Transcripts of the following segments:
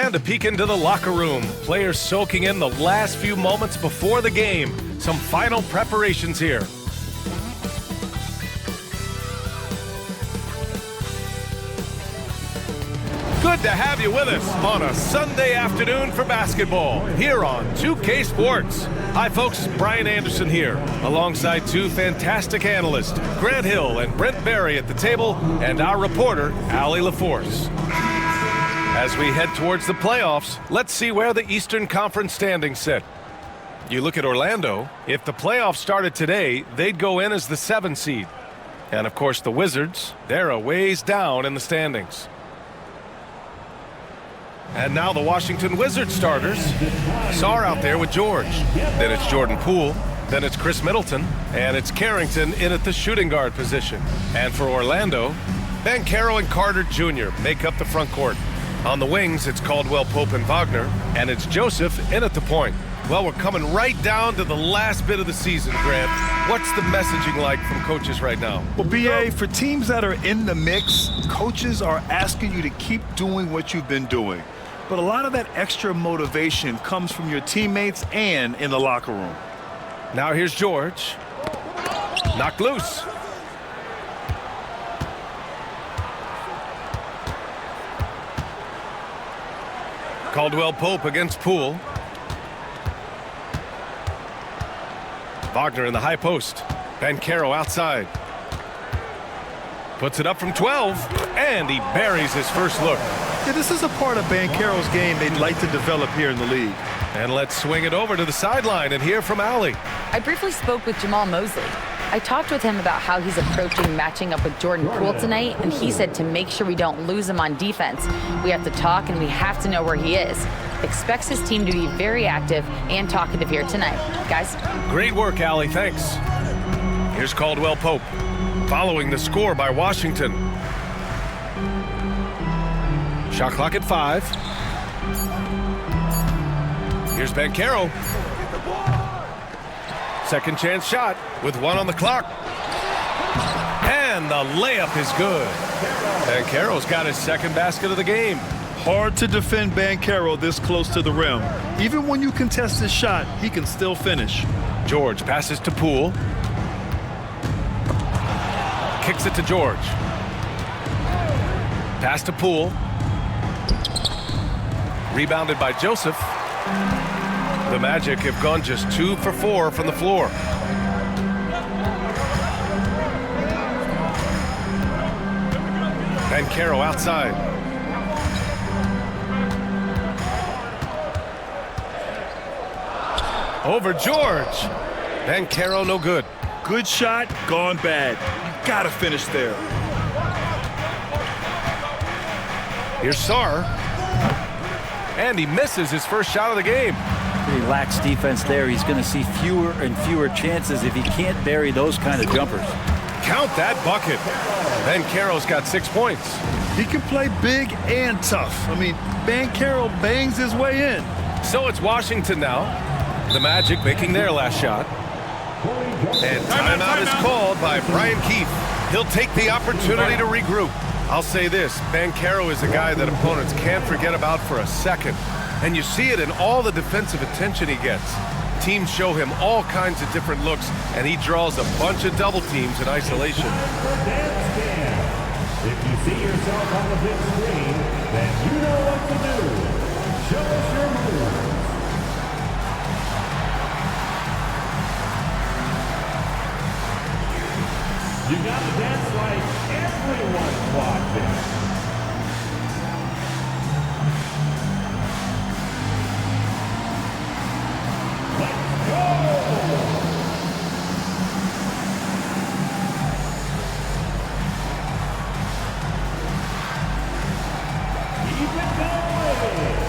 And a peek into the locker room. Players soaking in the last few moments before the game. Some final preparations here. Good to have you with us on a Sunday afternoon for basketball here on 2K Sports. Hi folks, Brian Anderson here, alongside two fantastic analysts, Grant Hill and Brent Berry at the table, and our reporter, Allie LaForce. As we head towards the playoffs, let's see where the Eastern Conference standings sit. You look at Orlando, if the playoffs started today, they'd go in as the 7th seed. And of course the Wizards, they're a ways down in the standings. And now the Washington Wizards starters. Sarr out there with George. Then it's Jordan Poole. Then it's Chris Middleton. And it's Carrington in at the shooting guard position. And for Orlando, Banchero and Carter Jr. make up the front court. On the wings, it's Caldwell Pope and Wagner. And it's Joseph in at the point. Well, we're coming right down to the last bit of the season, Grant. What's the messaging like from coaches right now? Well, BA, for teams that are in the mix, coaches are asking you to keep doing what you've been doing. But a lot of that extra motivation comes from your teammates and in the locker room. Now here's George. Knocked loose. Caldwell Pope against Poole. Wagner in the high post. Banchero outside. Puts it up from 12, and he buries his first look. Yeah, this is a part of Banchero's game they'd like to develop here in the league. And let's swing it over to the sideline and hear from Allie. I briefly spoke with Jamal Mosley. I talked with him about how he's approaching matching up with Jordan Poole tonight, and he said to make sure we don't lose him on defense, we have to talk and we have to know where he is. Expects his team to be very active and talkative here tonight. Guys? Great work, Allie. Thanks. Here's Caldwell Pope, following the score by Washington. Shot clock at 5. Here's Banchero. Second chance shot with 1 on the clock. And the layup is good. Banchero's got his second basket of the game. Hard to defend Banchero this close to the rim. Even when you contest his shot, he can still finish. George passes to Poole. Kicks it to George. Pass to Poole. Rebounded by Joseph. The Magic have gone just 2 for 4 from the floor. Banchero outside. Over George. Banchero no good. Good shot, gone bad. You gotta finish there. Here's Sarr. And he misses his first shot of the game. He lacks defense there. He's going to see fewer and fewer chances if he can't bury those kind of jumpers. Count that bucket. Banchero's got 6 points. He can play big and tough. I mean, Banchero bangs his way in. So it's Washington now. The Magic making their last shot. And timeout is called by Brian Keefe. He'll take the opportunity to regroup. I'll say this, Banchero is a guy that opponents can't forget about for a second. And you see it in all the defensive attention he gets. Teams show him all kinds of different looks, and he draws a bunch of double teams in isolation. If you see yourself on the big screen, then you know what to do. Show us your moves. You got to dance like everyone's watching. Let's go! Keep it going!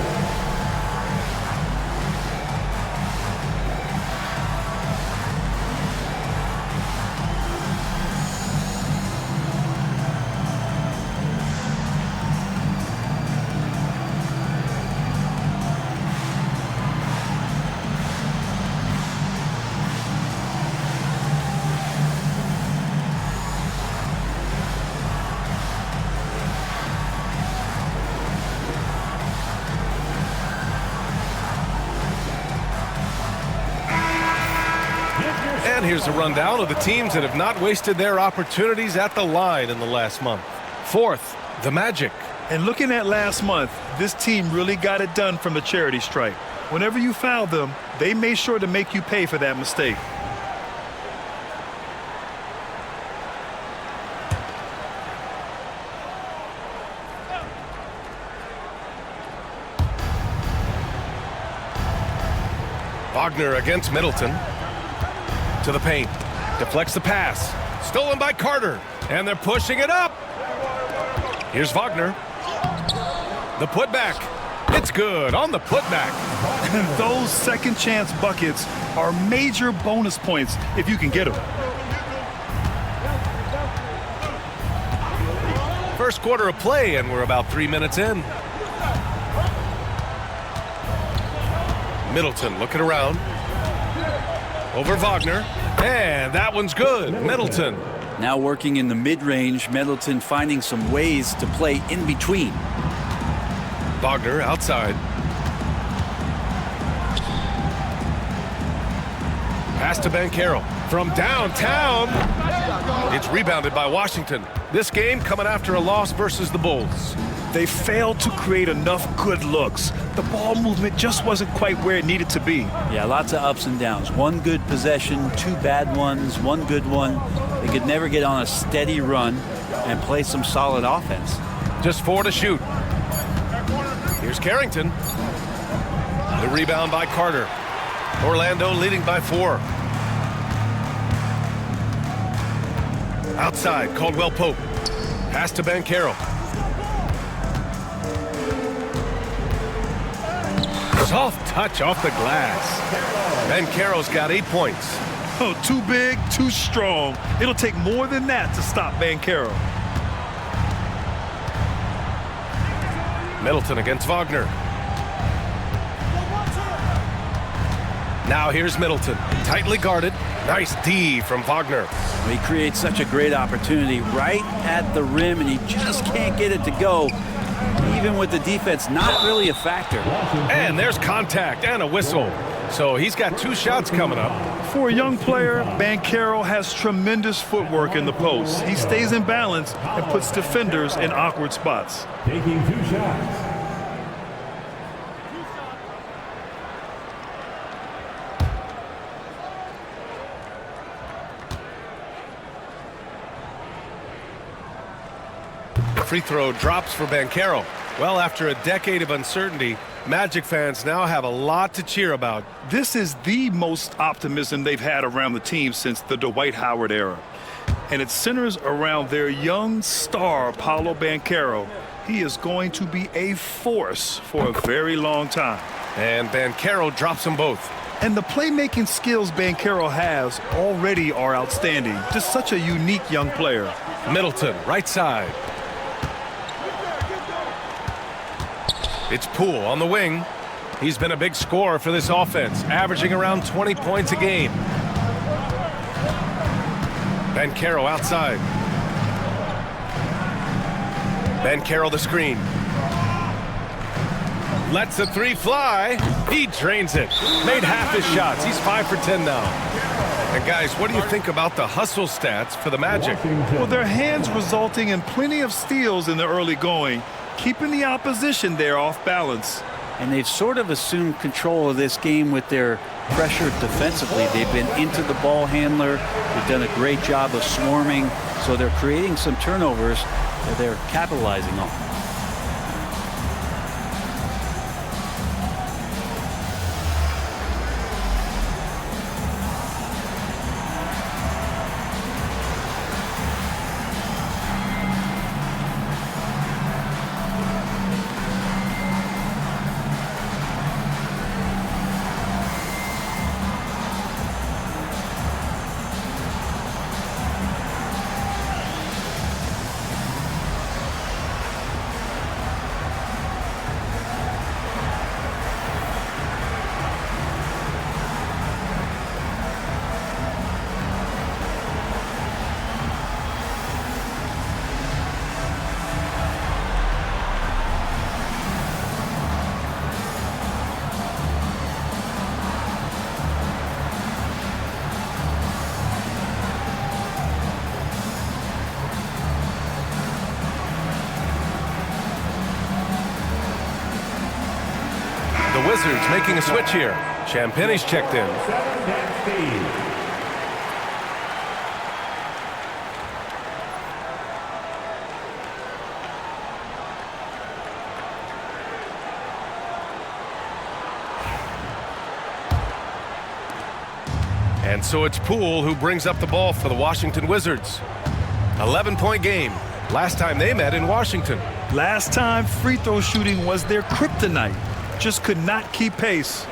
here's a rundown of the teams that have not wasted their opportunities at the line in the last month. Fourth, the Magic. And looking at last month, this team really got it done from the charity stripe. Whenever you fouled them, they made sure to make you pay for that mistake. Wagner against Middleton. To the paint. Deflects the pass. Stolen by Carter. And they're pushing it up. Here's Wagner. The putback. It's good on the putback. And those second chance buckets are major bonus points if you can get them. First quarter of play, and we're about 3 minutes in. Middleton looking around. Over Wagner. And that one's good. Middleton. Now working in the mid-range, Middleton finding some ways to play in between. Wagner outside. Pass to Banchero from downtown. It's rebounded by Washington. This game coming after a loss versus the Bulls. They failed to create enough good looks. The ball movement just wasn't quite where it needed to be. Yeah, lots of ups and downs. One good possession, two bad ones, one good one. They could never get on a steady run and play some solid offense. Just 4 to shoot. Here's Carrington. The rebound by Carter. Orlando leading by 4. Outside, Caldwell Pope. Pass to Banchero. Soft touch off the glass. Banchero's got 8 points. Oh, too big, too strong. It'll take more than that to stop Banchero. Middleton against Wagner. Now here's Middleton. Tightly guarded. Nice D from Wagner. He creates such a great opportunity right at the rim, and he just can't get it to go. Even with the defense not really a factor. And there's contact and a whistle. So he's got 2 shots coming up. For a young player, Banchero has tremendous footwork in the post. He stays in balance and puts defenders in awkward spots. Taking 2 shots. The free throw drops for Banchero. Well, after a decade of uncertainty, Magic fans now have a lot to cheer about. This is the most optimism they've had around the team since the Dwight Howard era. And it centers around their young star, Paolo Banchero. He is going to be a force for a very long time. And Banchero drops them both. And the playmaking skills Banchero has already are outstanding. Just such a unique young player. Middleton, right side. It's Poole on the wing. He's been a big scorer for this offense, averaging around 20 points a game. Banchero outside. Banchero the screen. Lets the 3 fly. He drains it. Made half his shots. He's 5 for 10 now. And guys, what do you think about the hustle stats for the Magic? Well, their hands resulting in plenty of steals in the early going, keeping the opposition there off balance. And they've sort of assumed control of this game with their pressure defensively. They've been into the ball handler. They've done a great job of swarming. So they're creating some turnovers that they're capitalizing on. The Wizards making a switch here. Champagne's checked in. And so it's Poole who brings up the ball for the Washington Wizards. 11-point game. Last time they met in Washington. Last time, free throw shooting was their kryptonite. Just could not keep pace.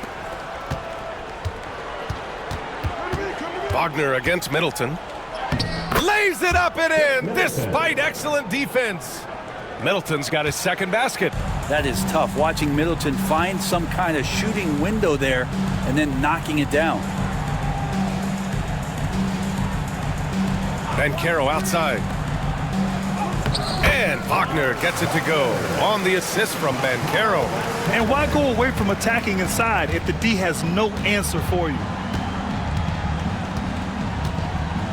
Wagner against Middleton. Lays it up and in despite excellent defense. Middleton's got his second basket. That is tough, watching Middleton find some kind of shooting window there and then knocking it down. Banchero outside. And Wagner gets it to go on the assist from Banchero. And why go away from attacking inside if the D has no answer for you?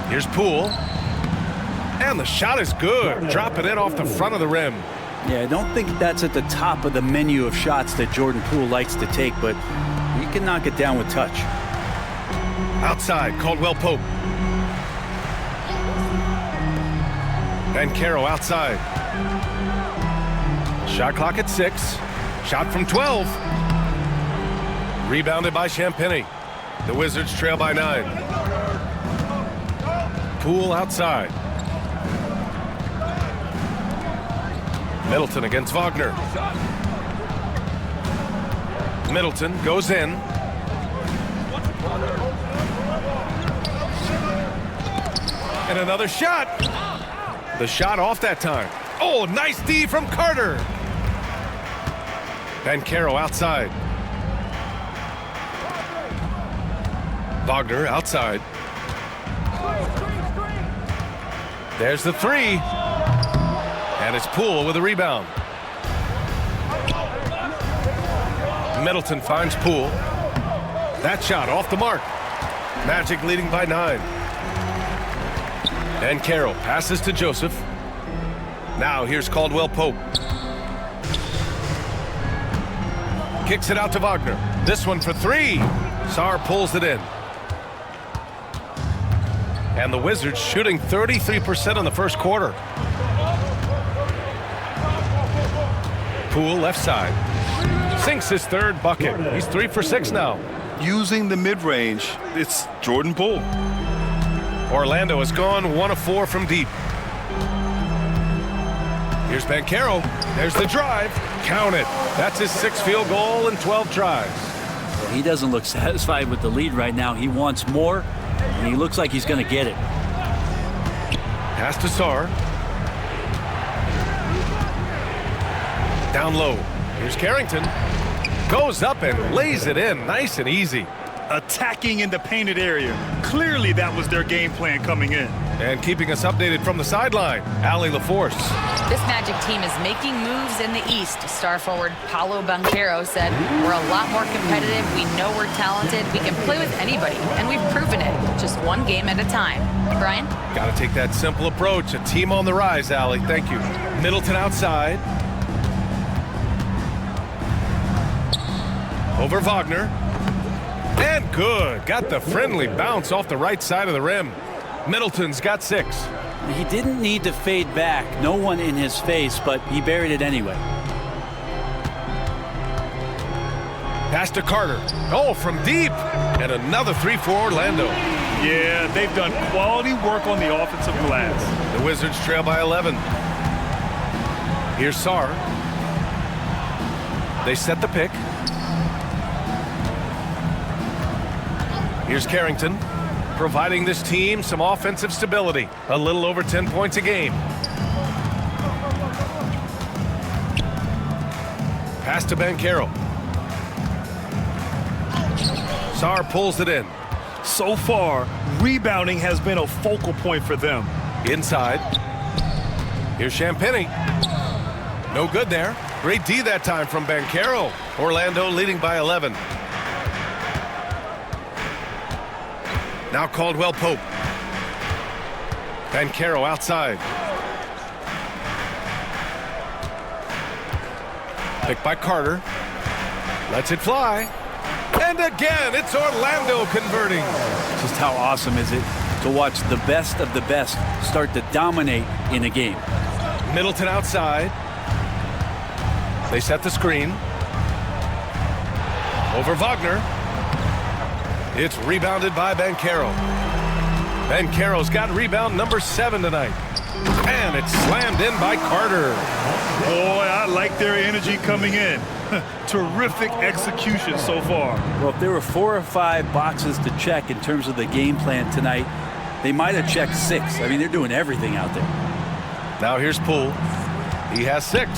Here's Poole. And the shot is good. Dropping it off the front of the rim. Yeah, I don't think that's at the top of the menu of shots that Jordan Poole likes to take, but he can knock it down with touch. Outside, Caldwell Pope. Banchero outside. Shot clock at 6. Shot from 12. Rebounded by Champagnie. The Wizards trail by 9. Poole outside. Middleton against Wagner. Middleton goes in. And another shot. The shot off that time. Oh, nice D from Carter. Banchero outside. Wagner outside. There's the three. And it's Poole with a rebound. Middleton finds Poole. That shot off the mark. Magic leading by 9. Banchero passes to Joseph. Now here's Caldwell Pope. Kicks it out to Wagner. This one for 3. Sarr pulls it in. And the Wizards shooting 33% in the first quarter. Poole left side. Sinks his third bucket. He's 3 for 6 now. Using the mid-range, it's Jordan Poole. Orlando has gone 1 of 4 from deep. Here's Banchero. There's the drive. Count it. That's his 6th field goal in 12 tries. He doesn't look satisfied with the lead right now. He wants more, and he looks like he's going to get it. Pass to Sarr. Down low. Here's Carrington. Goes up and lays it in. Nice and easy. Attacking in the painted area. Clearly that was their game plan coming in. And keeping us updated from the sideline, Allie LaForce. This Magic team is making moves in the East. Star forward Paolo Banchero said, "We're a lot more competitive. We know we're talented. We can play with anybody, and we've proven it. Just one game at a time." Brian? Got to take that simple approach. A team on the rise, Allie. Thank you. Middleton outside. Over Wagner. And good. Got the friendly bounce off the right side of the rim. Middleton's got 6. He didn't need to fade back. No one in his face, but he buried it anyway. Pass to Carter. Oh, from deep. And another 3 for Orlando. Yeah, they've done quality work on the offensive glass. The Wizards trail by 11. Here's Sarr. They set the pick. Here's Carrington, providing this team some offensive stability. A little over 10 points a game. Pass to Banchero. Sarr pulls it in. So far, rebounding has been a focal point for them. Inside. Here's Champagnie. No good there. Great D that time from Banchero. Orlando leading by 11. Now Caldwell Pope. Banchero outside. Picked by Carter. Lets it fly. And again, it's Orlando converting. Just how awesome is it to watch the best of the best start to dominate in a game. Middleton outside. They set the screen. Over Wagner. It's rebounded by Banchero. Banchero's got rebound number 7 tonight. And it's slammed in by Carter. Boy, I like their energy coming in. Terrific execution so far. Well, if there were 4 or 5 boxes to check in terms of the game plan tonight, they might have checked 6. I mean, they're doing everything out there. Now here's Poole. He has 6.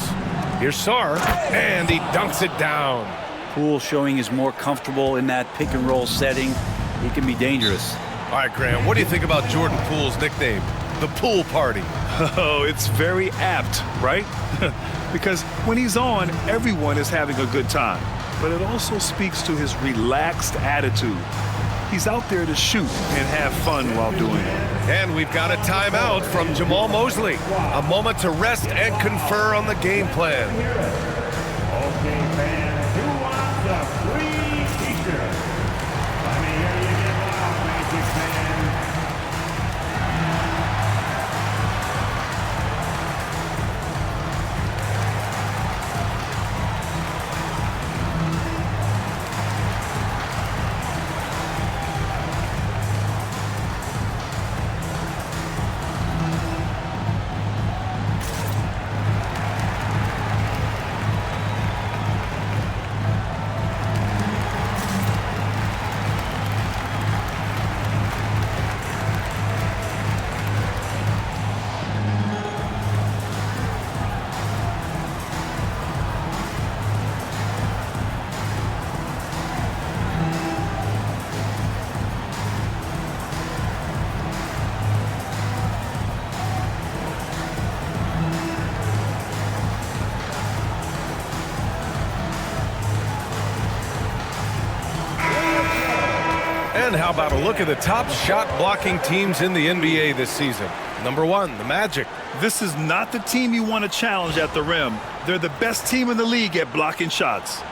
Here's Sarr, and he dunks it down. Poole showing is more comfortable in that pick and roll setting. He can be dangerous. All right, Graham, what do you think about Jordan Poole's nickname, the Pool Party? Oh, it's very apt, right? Because when he's on, everyone is having a good time. But it also speaks to his relaxed attitude. He's out there to shoot and have fun while doing it. And we've got a timeout from Jamal Mosley. A moment to rest and confer on the game plan. Okay, fans, who wants a free t-shirt? Let me hear you get loud, Magic fans. And how about a look at the top shot blocking teams in the NBA this season? Number 1, the Magic. This is not the team you want to challenge at the rim. They're the best team in the league at blocking shots.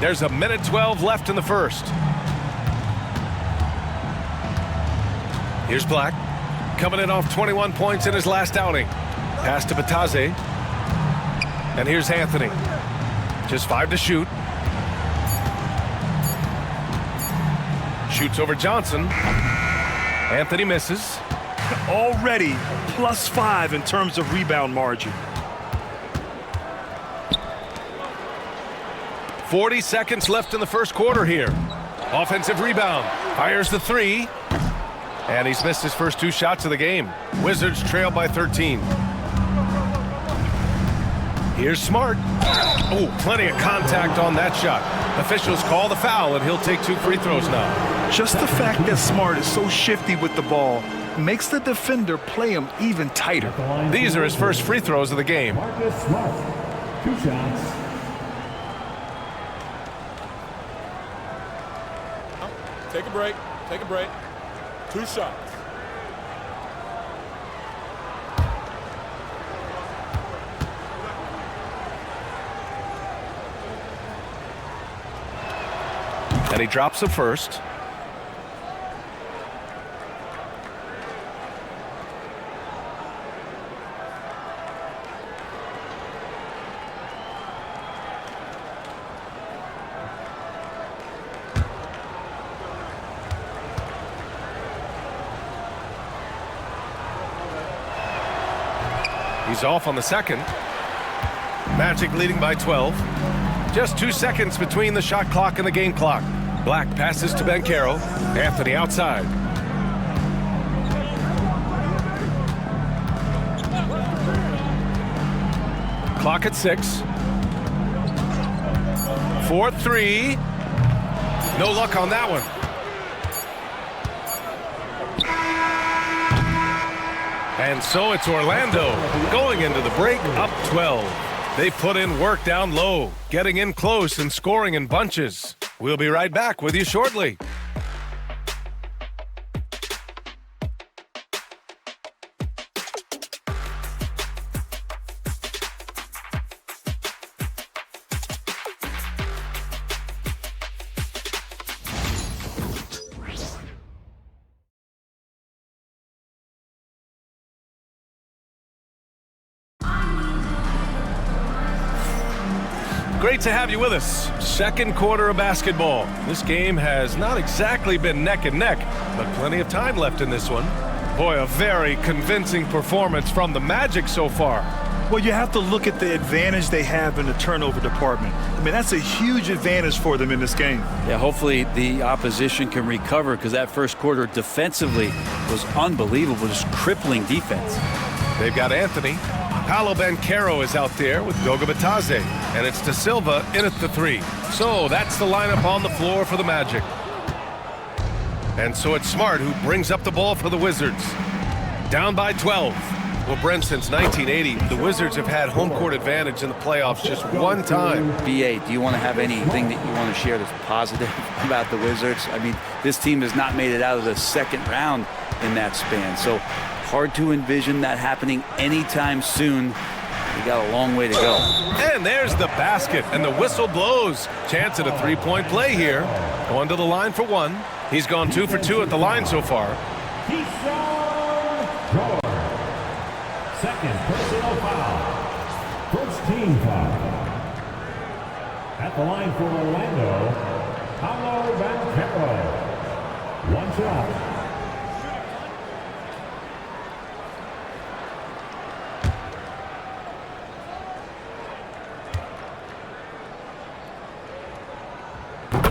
There's a minute 12 left in the first. Here's Black, coming in off 21 points in his last outing. Pass to Batase. And here's Anthony. Just 5 to shoot. Shoots over Johnson. Anthony misses. Already +5 in terms of rebound margin. 40 seconds left in the first quarter here. Offensive rebound. Fires the 3. And he's missed his first 2 shots of the game. Wizards trail by 13. Here's Smart. Oh, plenty of contact on that shot. Officials call the foul, and he'll take 2 free throws now. Just the fact that Smart is so shifty with the ball makes the defender play him even tighter. These are his first free throws of the game. Marcus Smart, 2 shots. Take a break. Take a break. 2 shots. And he drops the first. He's off on the second. Magic leading by 12. Just 2 seconds between the shot clock and the game clock. Black passes to Banchero. Anthony outside. Clock at 6. 4-3. No luck on that one. And so it's Orlando going into the break up 12. They put in work down low, getting in close and scoring in bunches. We'll be right back with you shortly. Great to have you with us. Second quarter of basketball. This game has not exactly been neck and neck, but plenty of time left in this one. Boy, a very convincing performance from the Magic so far. Well, you have to look at the advantage they have in the turnover department. I mean, that's a huge advantage for them in this game. Yeah, hopefully the opposition can recover, because that first quarter defensively was unbelievable, just crippling defense. They've got Anthony. Paolo Banchero is out there with Goga Batadze, and it's De Silva in at the 3. So that's the lineup on the floor for the Magic. And so it's Smart who brings up the ball for the Wizards. Down by 12. Well, Brent, since 1980, the Wizards have had home court advantage in the playoffs just one time. BA, do you want to have anything that you want to share that's positive about the Wizards? I mean, this team has not made it out of the second round in that span, so hard to envision that happening anytime soon. We got a long way to go. And there's the basket, and the whistle blows. Chance at a three-point play here. Going to the line for one. He's gone 2 for 2 at the line so far. Second personal foul. First team foul. At the line for Orlando, Paolo Banchero. One shot.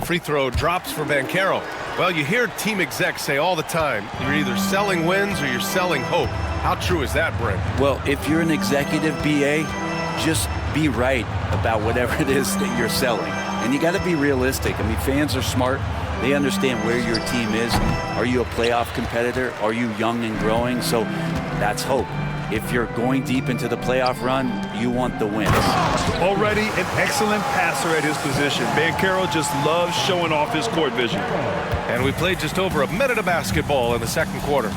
Free throw drops for Banchero. Well, you hear team execs say all the time, you're either selling wins or you're selling hope. How true is that, Brent? Well, if you're an executive BA, just be right about whatever it is that you're selling. And you got to be realistic. I mean, fans are smart. They understand where your team is. Are you a playoff competitor? Are you young and growing? So that's hope. If you're going deep into the playoff run, you want the wins. Already an excellent passer at his position. Banchero just loves showing off his court vision. And we played just over a minute of basketball in the second quarter.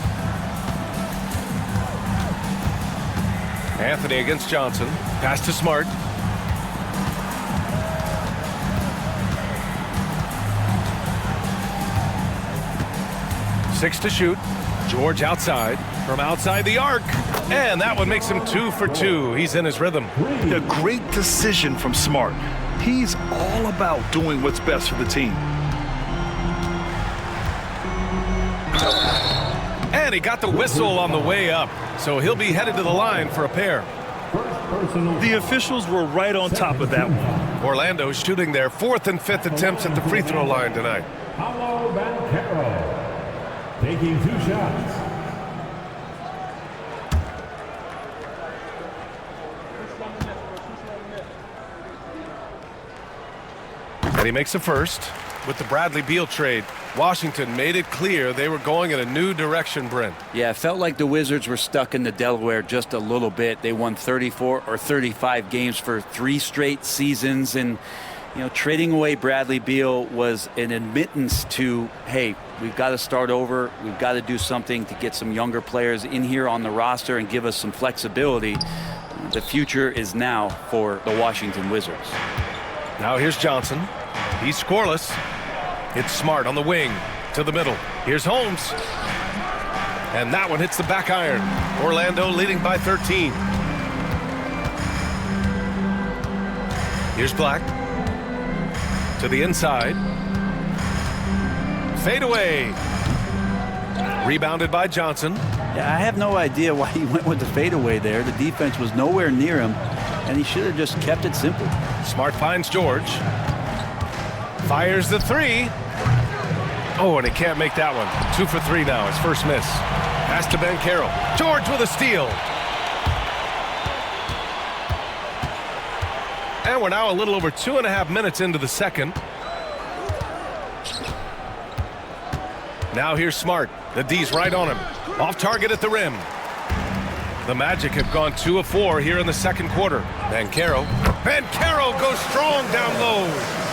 Anthony against Johnson. Pass to Smart. Six to shoot. George outside. From outside the arc. And that one makes him 2 for 2. He's in his rhythm. A great decision from Smart. He's all about doing what's best for the team. And he got the whistle on the way up. So he'll be headed to the line for a pair. The officials were right on top of that one. Orlando shooting their 4th and 5th attempts at the free throw line tonight. Paolo Banchero taking 2 shots. And he makes a first. With the Bradley Beal trade, Washington made it clear they were going in a new direction, Brent. Yeah, it felt like the Wizards were stuck in the Delaware just a little bit. They won 34 or 35 games for 3 straight seasons. And, you know, trading away Bradley Beal was an admittance to, hey, we've got to start over. We've got to do something to get some younger players in here on the roster and give us some flexibility. The future is now for the Washington Wizards. Now here's Johnson. He's scoreless. It's Smart on the wing to the middle. Here's Holmes. And that one hits the back iron. Orlando leading by 13. Here's Black. To the inside. Fade away. Rebounded by Johnson. Yeah, I have no idea why he went with the fadeaway there. The defense was nowhere near him, and he should have just kept it simple. Smart finds George. Fires the 3. Oh, and he can't make that one. 2 for 3 now, his first miss. Pass to Banchero. George with a steal. And we're now a little over 2.5 minutes into the second. Now here's Smart. The D's right on him. Off target at the rim. The Magic have gone 2 of 4 here in the second quarter. Bancaro goes strong down low.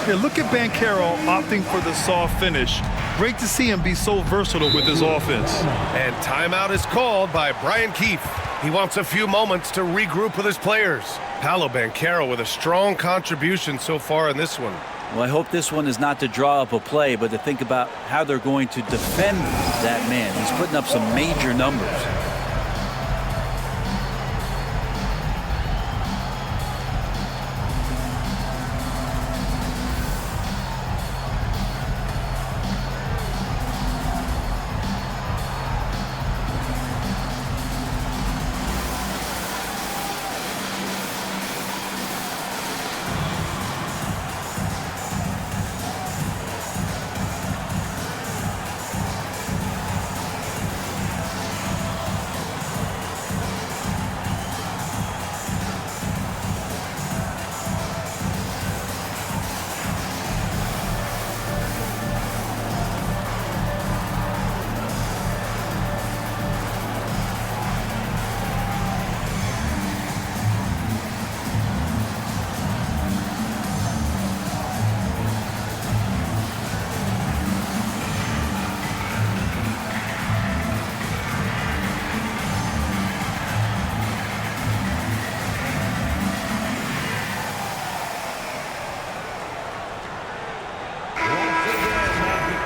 Yeah, look at Bancaro opting for the soft finish. Great to see him be so versatile with his offense. And timeout is called by Brian Keefe. He wants a few moments to regroup with his players. Paolo Bancaro with a strong contribution so far in this one. Well, I hope this one is not to draw up a play, but to think about how they're going to defend that man. He's putting up some major numbers.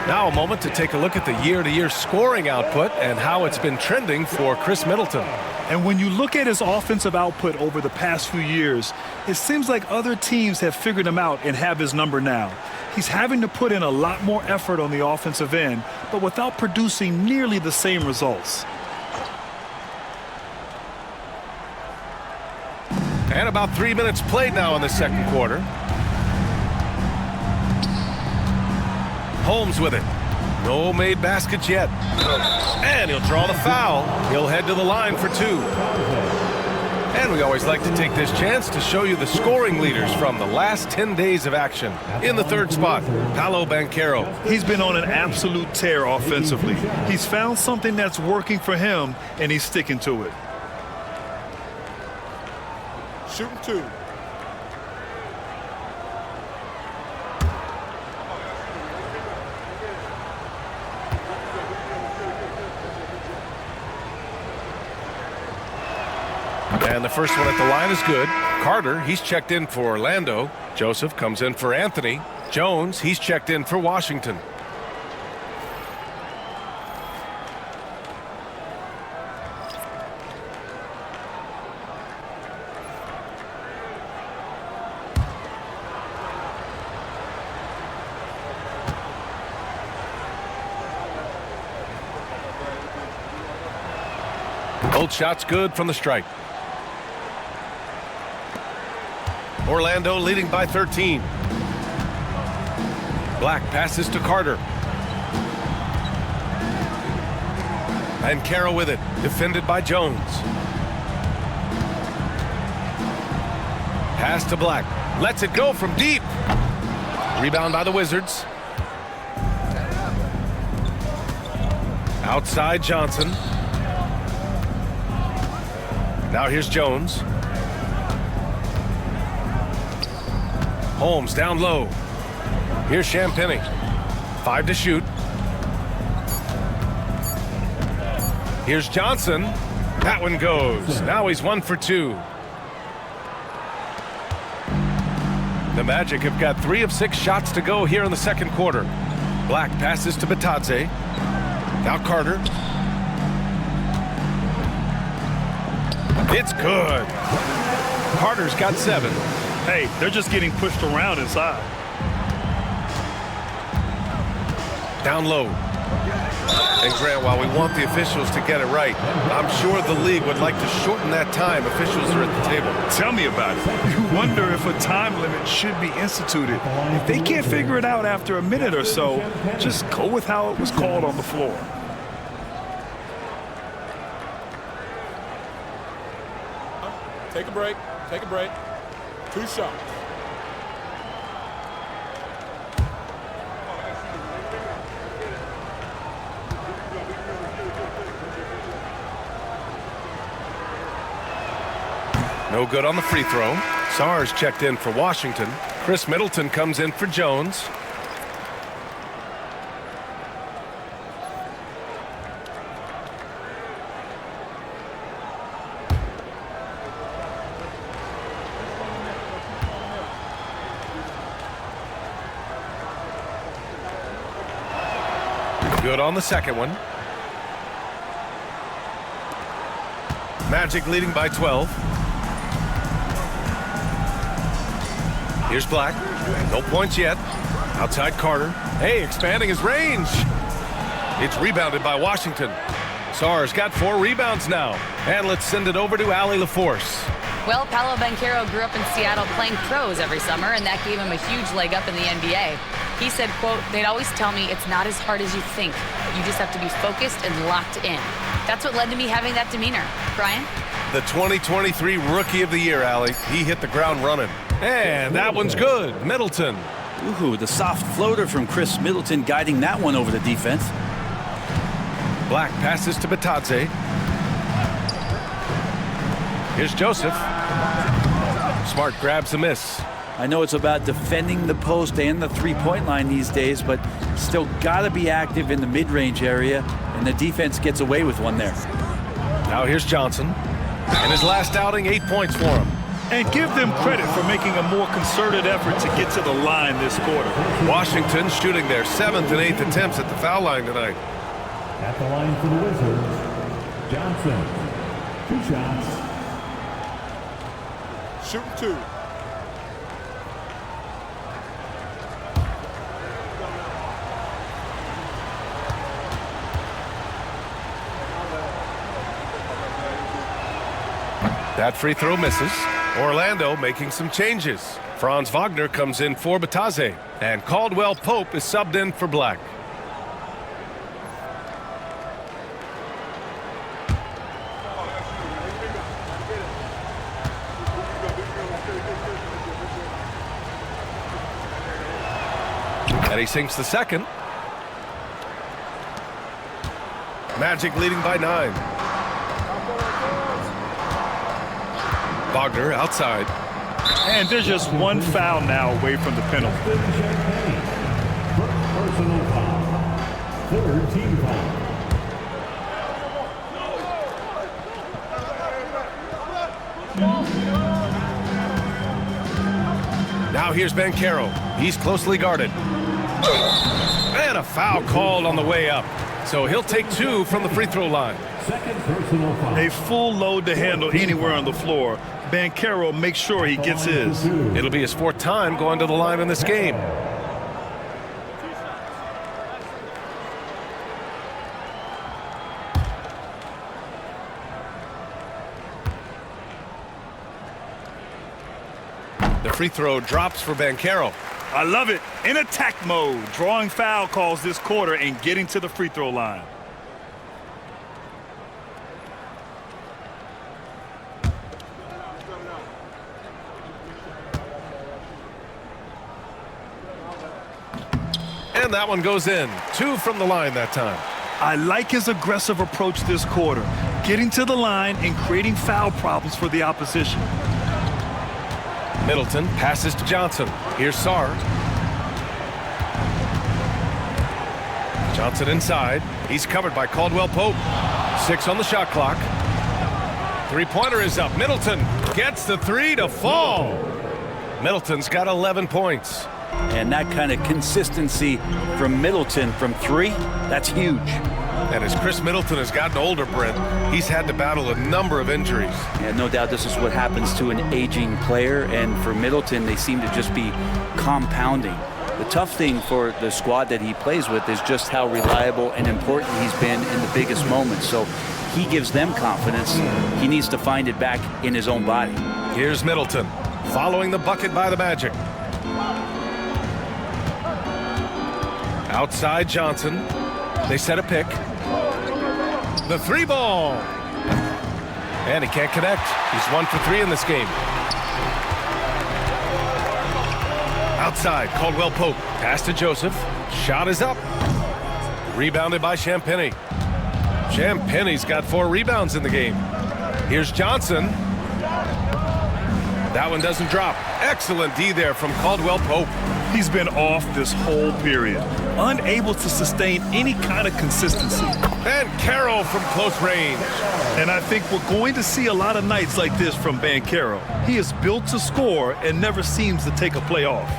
Now a moment to take a look at the year-to-year scoring output and how it's been trending for Chris Middleton. And when you look at his offensive output over the past few years, it seems like other teams have figured him out and have his number now. He's having to put in a lot more effort on the offensive end, but without producing nearly the same results. And about 3 minutes played now in the second quarter. Holmes with it. No made baskets yet. And he'll draw the foul. He'll head to the line for two. And we always like to take this chance to show you the scoring leaders from the last 10 days of action. In the third spot, Paolo Bancaro. He's been on an absolute tear offensively. He's found something that's working for him, and he's sticking to it. Shooting two. And the first one at the line is good. Carter, he's checked in for Orlando. Joseph comes in for Anthony. Jones, he's checked in for Washington. Both shots good from the stripe. Orlando leading by 13. Black passes to Carter. And Carroll with it, defended by Jones. Pass to Black, lets it go from deep. Rebound by the Wizards. Outside Johnson. Now here's Jones. Holmes down low. Here's Champagnie. 5 to shoot. Here's Johnson. That one goes. Now he's 1 for 2. The Magic have got 3 of 6 shots to go here in the second quarter. Black passes to Batadze. Now Carter. It's good. Carter's got 7. Hey, they're just getting pushed around inside. Down low. And Grant, while we want the officials to get it right, I'm sure the league would like to shorten that time officials are at the table. Tell me about it. You wonder if a time limit should be instituted. If they can't figure it out after a minute or so, just go with how it was called on the floor. Take a break. Take a break. 2 shots. No good on the free throw. Sarr's checked in for Washington. Chris Middleton comes in for Jones. Good on the second one. Magic leading by 12. Here's Black. No points yet. Outside Carter. Hey, expanding his range. It's rebounded by Washington. Sarr's got 4 rebounds now. And let's send it over to Allie LaForce. Well, Paolo Banchero grew up in Seattle playing pros every summer, and that gave him a huge leg up in the NBA. He said, quote, "They'd always tell me it's not as hard as you think. You just have to be focused and locked in." That's what led to me having that demeanor. Brian? The 2023 Rookie of the Year, Allie. He hit the ground running. And that one's good. Middleton. Ooh, the soft floater from Chris Middleton guiding that one over the defense. Black passes to Batadze. Here's Joseph. Smart grabs a miss. I know it's about defending the post and the three-point line these days, but still got to be active in the mid-range area, and the defense gets away with one there. Now here's Johnson. In his last outing, 8 points for him. And give them credit for making a more concerted effort to get to the line this quarter. Washington shooting their 7th and 8th attempts at the foul line tonight. At the line for the Wizards, Johnson. 2 shots. Shooting 2. That free throw misses. Orlando making some changes. Franz Wagner comes in for Batadze, and Caldwell Pope is subbed in for Black. And he sinks the second. Magic leading by 9. Wagner outside. And there's just one foul now away from the penalty. Personal foul. 3rd team foul. Now here's Banchero. He's closely guarded. And a foul called on the way up. So he'll take 2 from the free throw line. 2nd personal foul. A full load to handle anywhere on the floor. Banchero makes sure he gets his. It'll be his 4th time going to the line in this game. The free throw drops for Banchero. I love it. In attack mode, drawing foul calls this quarter and getting to the free throw line. And that one goes in. 2 from the line that time. I like his aggressive approach this quarter, getting to the line and creating foul problems for the opposition. Middleton passes to Johnson. Here's Sarr. Johnson inside. He's covered by Caldwell Pope. 6 on the shot clock. Three-pointer is up. Middleton gets the 3 to fall. Middleton's got 11 points. And that kind of consistency from Middleton from 3, that's huge. And as Chris Middleton has gotten older, Brent, he's had to battle a number of injuries. Yeah, no doubt this is what happens to an aging player, and for Middleton, they seem to just be compounding. The tough thing for the squad that he plays with is just how reliable and important he's been in the biggest moments. So he gives them confidence. He needs to find it back in his own body. Here's Middleton, following the bucket by the Magic. Outside Johnson. They set a pick. The 3 ball. And he can't connect. He's 1 for 3 in this game. Outside, Caldwell Pope. Pass to Joseph. Shot is up. Rebounded by Champagny. Champagny's got 4 rebounds in the game. Here's Johnson. That one doesn't drop. Excellent D there from Caldwell Pope. He's been off this whole period, unable to sustain any kind of consistency. And Carroll from close range. And I think we're going to see a lot of nights like this from Banchero. He is built to score and never seems to take a play off.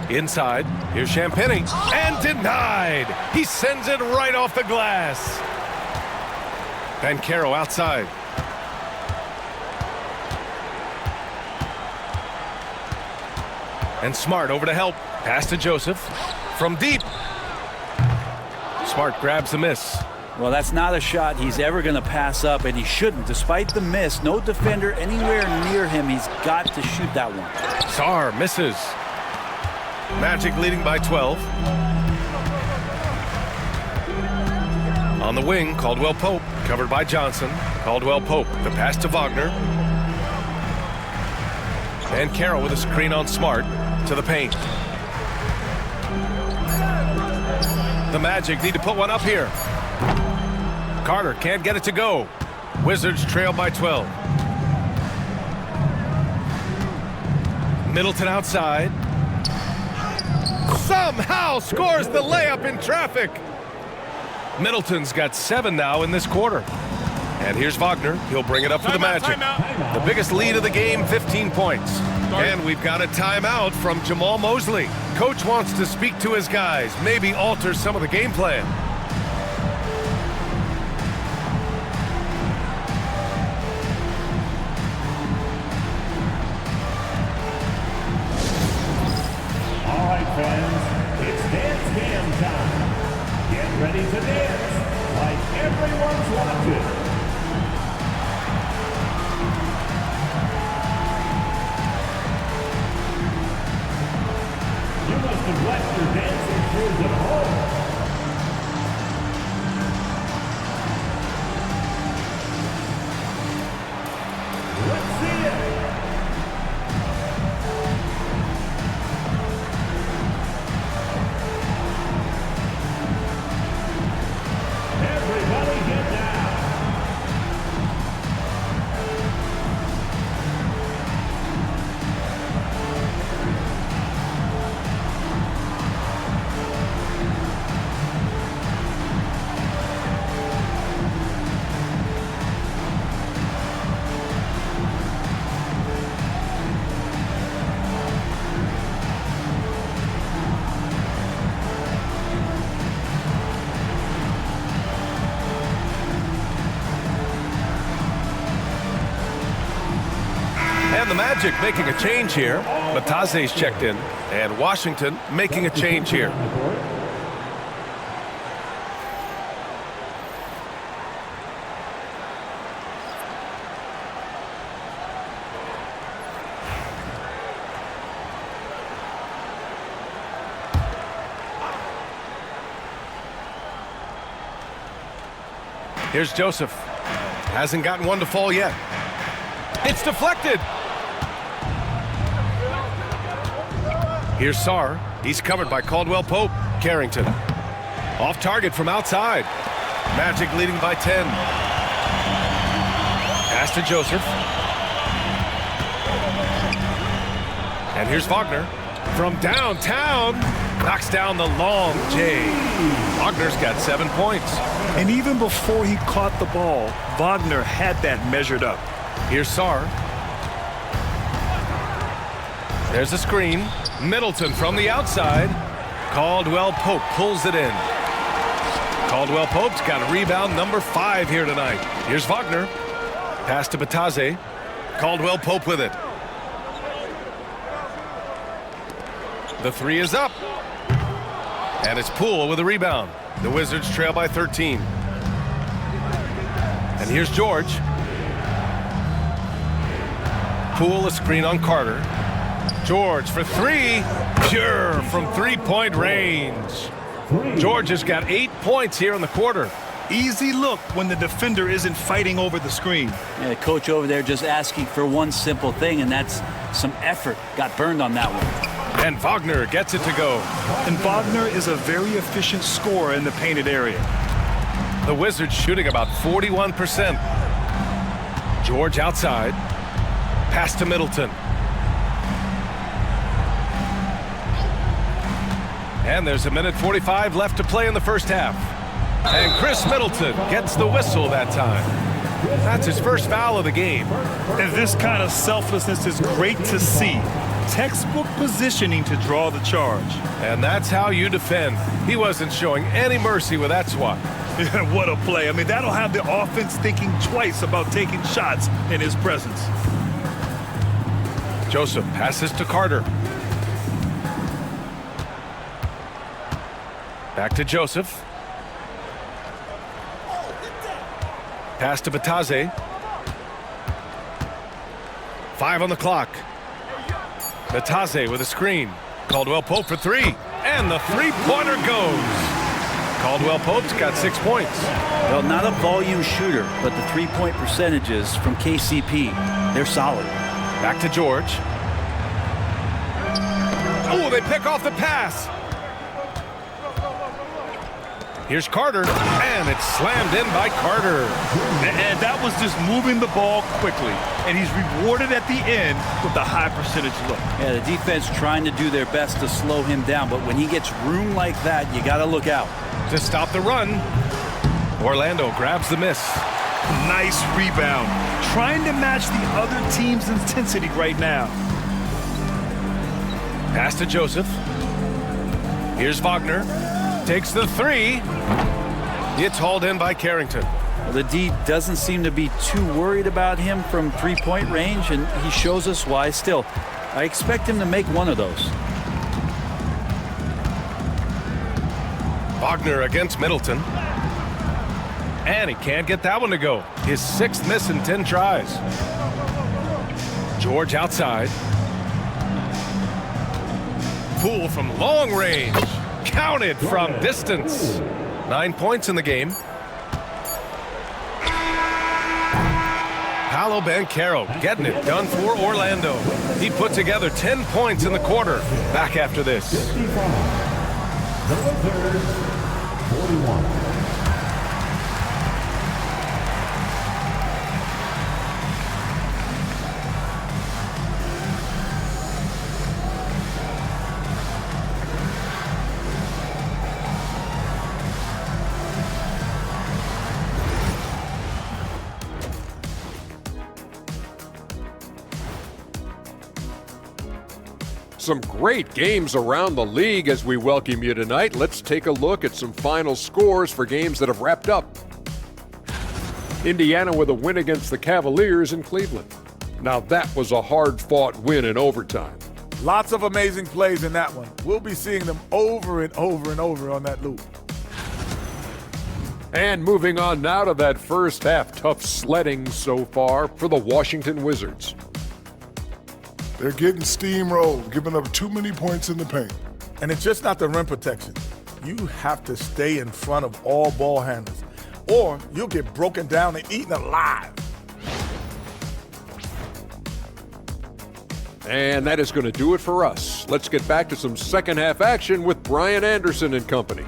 Inside, here's Champagny, and denied. He sends it right off the glass. Banchero outside. And Smart over to help. Pass to Joseph. From deep. Smart grabs the miss. Well, that's not a shot he's ever going to pass up, and he shouldn't. Despite the miss, no defender anywhere near him. He's got to shoot that one. Sarr misses. Magic leading by 12. On the wing, Caldwell Pope, covered by Johnson. Caldwell Pope, the pass to Wagner. And Carroll with a screen on Smart to the paint. The Magic need to put one up here. Carter can't get it to go. Wizards trail by 12. Middleton outside. Somehow scores the layup in traffic. Middleton's got 7 now in this quarter. And here's Wagner. He'll bring it up for the Magic. The biggest lead of the game, 15 points. And we've got a timeout from Jamal Mosley. Coach wants to speak to his guys, maybe alter some of the game plan. All right, friends, it's dance cam time. Get ready to dance like everyone's watching. You must have left your dancing shoes at home. Let's see it. Everybody get down. And the Magic making a change here. Mataze's checked in. And Washington making a change here. Here's Joseph. Hasn't gotten one to fall yet. It's deflected. Here's Sarr. He's covered by Caldwell Pope. Carrington. Off target from outside. Magic leading by 10. Pass to Joseph. And here's Wagner. From downtown. Knocks down the long J. Wagner's got 7 points. And even before he caught the ball, Wagner had that measured up. Here's Sarr. There's a screen. Middleton from the outside. Caldwell Pope pulls it in. Caldwell Pope's got a rebound number 5 here tonight. Here's Wagner. Pass to Bataze. Caldwell Pope with it. The 3 is up. And it's Poole with a rebound. The Wizards trail by 13. And here's George. Poole, a screen on Carter. George for 3. Pure from 3-point range. George has got 8 points here in the quarter. Easy look when the defender isn't fighting over the screen. Yeah, the coach over there just asking for one simple thing, and that's some effort. Got burned on that one. And Wagner gets it to go. And Wagner is a very efficient scorer in the painted area. The Wizards shooting about 41%. George outside. Pass to Middleton. And there's 1:45 left to play in the first half. And Chris Middleton gets the whistle that time. That's his first foul of the game. And this kind of selflessness is great to see. Textbook positioning to draw the charge. And that's how you defend. He wasn't showing any mercy with that swat. What a play. I mean, that'll have the offense thinking twice about taking shots in his presence. Joseph passes to Carter. Back to Joseph. Pass to Bataze. 5 on the clock. Bataze with a screen. Caldwell Pope for 3. And the three-pointer goes. Caldwell Pope's got 6 points. Well, not a volume shooter, but the three-point percentages from KCP, they're solid. Back to George. Oh, they pick off the pass. Here's Carter, and it's slammed in by Carter. And that was just moving the ball quickly. And he's rewarded at the end with a high percentage look. Yeah, the defense trying to do their best to slow him down, but when he gets room like that, you got to look out. To stop the run, Orlando grabs the miss. Nice rebound. Trying to match the other team's intensity right now. Pass to Joseph. Here's Wagner. Takes the 3. It's hauled in by Carrington. Well, the D doesn't seem to be too worried about him from three-point range, and he shows us why still. I expect him to make one of those. Wagner against Middleton. And he can't get that one to go. His 6th miss in 10 tries. George outside. Poole from long range. Counted from distance. 9 points in the game. Paolo Banchero getting it done for Orlando. He put together 10 points in the quarter. Back after this. The Wizards, 41. Some great games around the league as we welcome you tonight. Let's take a look at some final scores for games that have wrapped up. Indiana with a win against the Cavaliers in Cleveland. Now that was a hard-fought win in overtime. Lots of amazing plays in that one. We'll be seeing them over and over and over on that loop. And moving on now to that first half, tough sledding so far for the Washington Wizards. They're getting steamrolled, giving up too many points in the paint. And it's just not the rim protection. You have to stay in front of all ball handlers, or you'll get broken down and eaten alive. And that is going to do it for us. Let's get back to some second half action with Brian Anderson and company.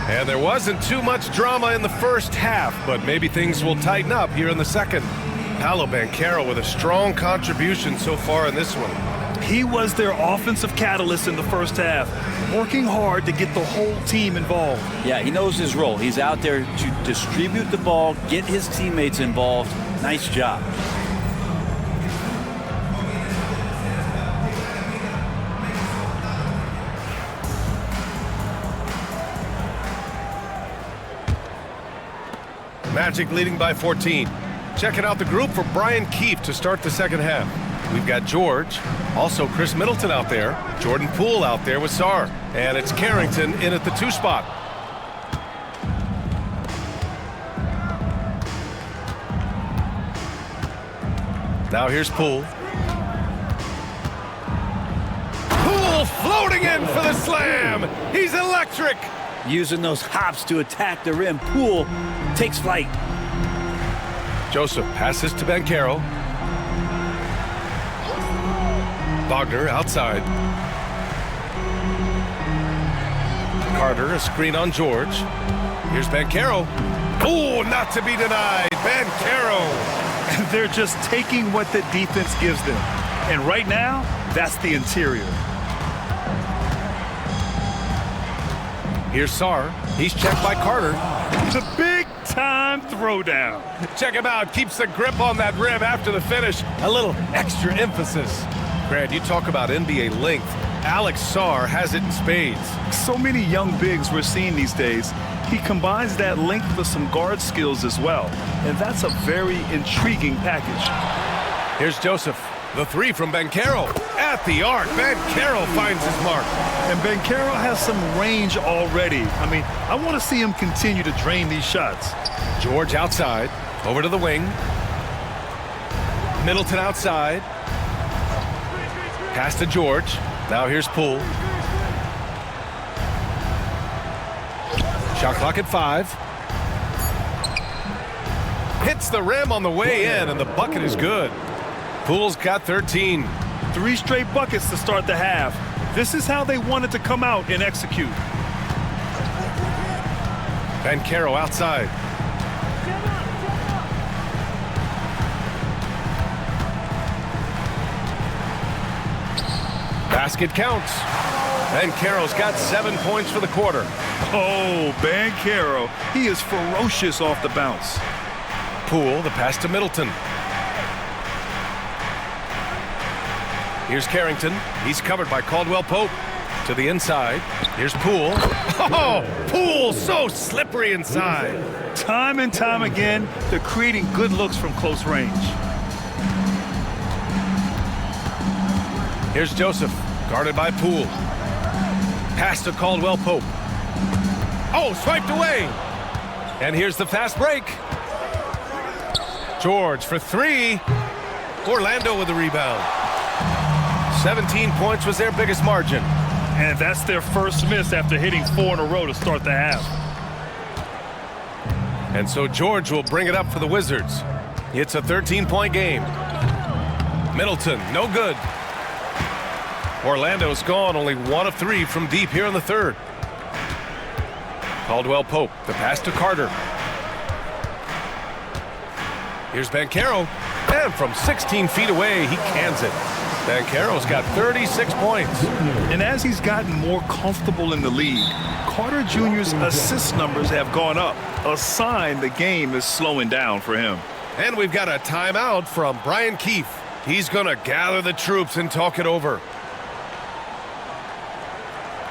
And there wasn't too much drama in the first half, but maybe things will tighten up here in the second. Paolo Banchero with a strong contribution so far in this one. He was their offensive catalyst in the first half, working hard to get the whole team involved. Yeah, he knows his role. He's out there to distribute the ball, get his teammates involved. Nice job. Magic leading by 14. Checking out the group for Brian Keefe to start the second half. We've got George, also Chris Middleton out there, Jordan Poole out there with Sarr, and it's Carrington in at the 2 spot. Now here's Poole. Poole floating in for the slam. He's electric. Using those hops to attack the rim. Poole takes flight. Joseph passes to Banchero. Wagner outside. Carter, a screen on George. Here's Banchero. Oh, not to be denied. Banchero. They're just taking what the defense gives them. And right now, that's the interior. Here's Sarr. He's checked by Carter. The big-time throwdown. Check him out. Keeps the grip on that rim after the finish. A little extra emphasis. Grant, you talk about NBA length. Alex Sarr has it in spades. So many young bigs we're seeing these days. He combines that length with some guard skills as well. And that's a very intriguing package. Here's Joseph. The three from Banchero. At the arc, Banchero finds his mark. And Banchero has some range already. I mean, I want to see him continue to drain these shots. George outside. Over to the wing. Middleton outside. Pass to George. Now here's Poole. Shot clock at 5. Hits the rim on the way in, and the bucket is good. Poole's got 13. 3 straight buckets to start the half. This is how they wanted to come out and execute. Banchero outside. Basket counts. Banchero's got 7 points for the quarter. Oh, Banchero. He is ferocious off the bounce. Poole, the pass to Middleton. Here's Carrington. He's covered by Caldwell Pope. To the inside. Here's Poole. Oh, Poole so slippery inside. Time and time again, they're creating good looks from close range. Here's Joseph, guarded by Poole. Pass to Caldwell Pope. Oh, swiped away. And here's the fast break. George for 3. Orlando with the rebound. 17 points was their biggest margin. And that's their first miss after hitting 4 in a row to start the half. And so George will bring it up for the Wizards. It's a 13-point game. Middleton, no good. Orlando's gone only 1 of 3 from deep here in the third. Caldwell Pope, the pass to Carter. Here's Banchero, and from 16 feet away, he cans it. Banchero's got 36 points. And as he's gotten more comfortable in the league, Carter Jr.'s assist numbers have gone up, a sign the game is slowing down for him. And we've got a timeout from Brian Keefe. He's going to gather the troops and talk it over.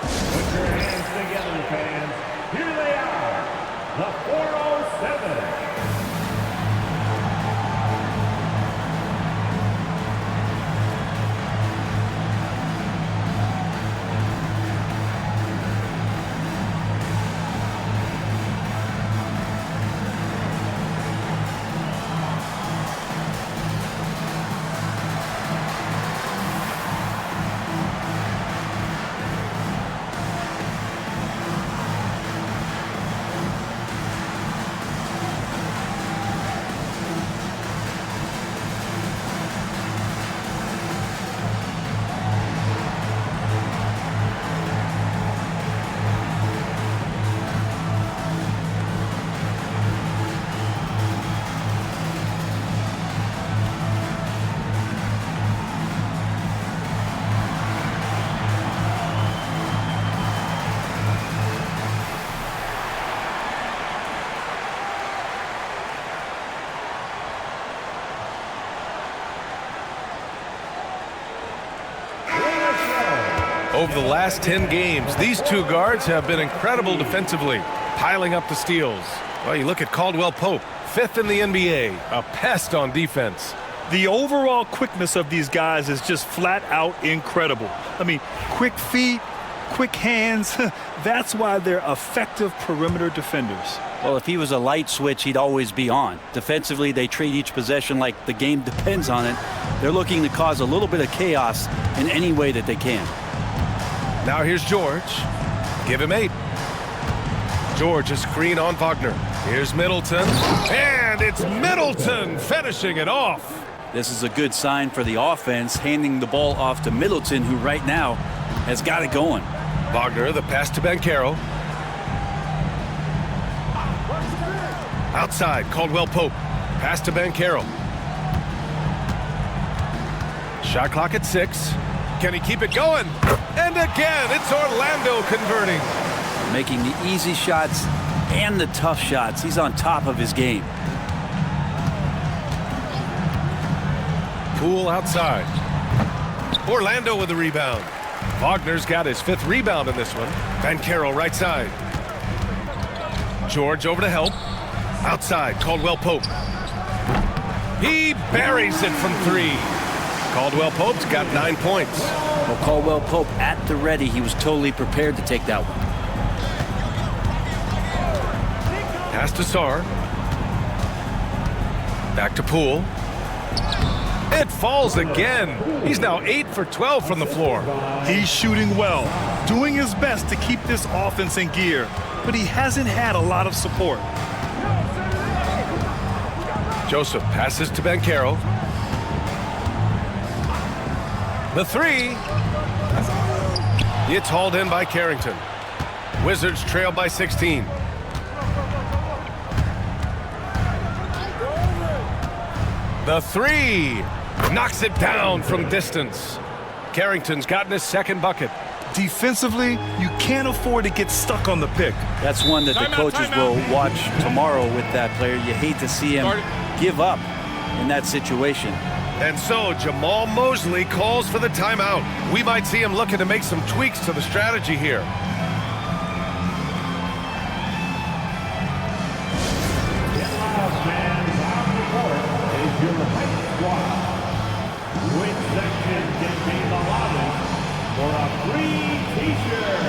Put your hands together, fans. Here they are, the 407. Over the last 10 games, these two guards have been incredible defensively, piling up the steals. Well, you look at Caldwell Pope, 5th in the NBA, a pest on defense. The overall quickness of these guys is just flat out incredible. I mean, quick feet, quick hands. That's why they're effective perimeter defenders. Well, if he was a light switch, he'd always be on. Defensively, they treat each possession like the game depends on it. They're looking to cause a little bit of chaos in any way that they can. Now here's George. Give him 8. George, a screen on Wagner. Here's Middleton. And it's Middleton finishing it off. This is a good sign for the offense, handing the ball off to Middleton, who right now has got it going. Wagner, the pass to Banchero. Outside, Caldwell Pope. Pass to Banchero. Shot clock at 6. Can he keep it going? And again, it's Orlando converting. Making the easy shots and the tough shots. He's on top of his game. Poole outside. Orlando with the rebound. Wagner's got his 5th rebound in this one. Banchero right side. George over to help. Outside, Caldwell Pope. He buries it from 3. Caldwell Pope's got 9 points. Well, Caldwell Pope at the ready. He was totally prepared to take that one. Pass to Sarr. Back to Poole. It falls again. He's now 8 for 12 from the floor. He's shooting well, doing his best to keep this offense in gear, but he hasn't had a lot of support. Joseph passes to Banchero. The 3. It's hauled in by Carrington. Wizards trail by 16. The 3 knocks it down from distance. Carrington's gotten his 2nd bucket. Defensively, you can't afford to get stuck on the pick. That's one that the coaches will watch tomorrow with that player. You hate to see him give up in that situation. And so Jamal Mosley calls for the timeout. We might see him looking to make some tweaks to the strategy here. Which section can be the loudest for a free t-shirt?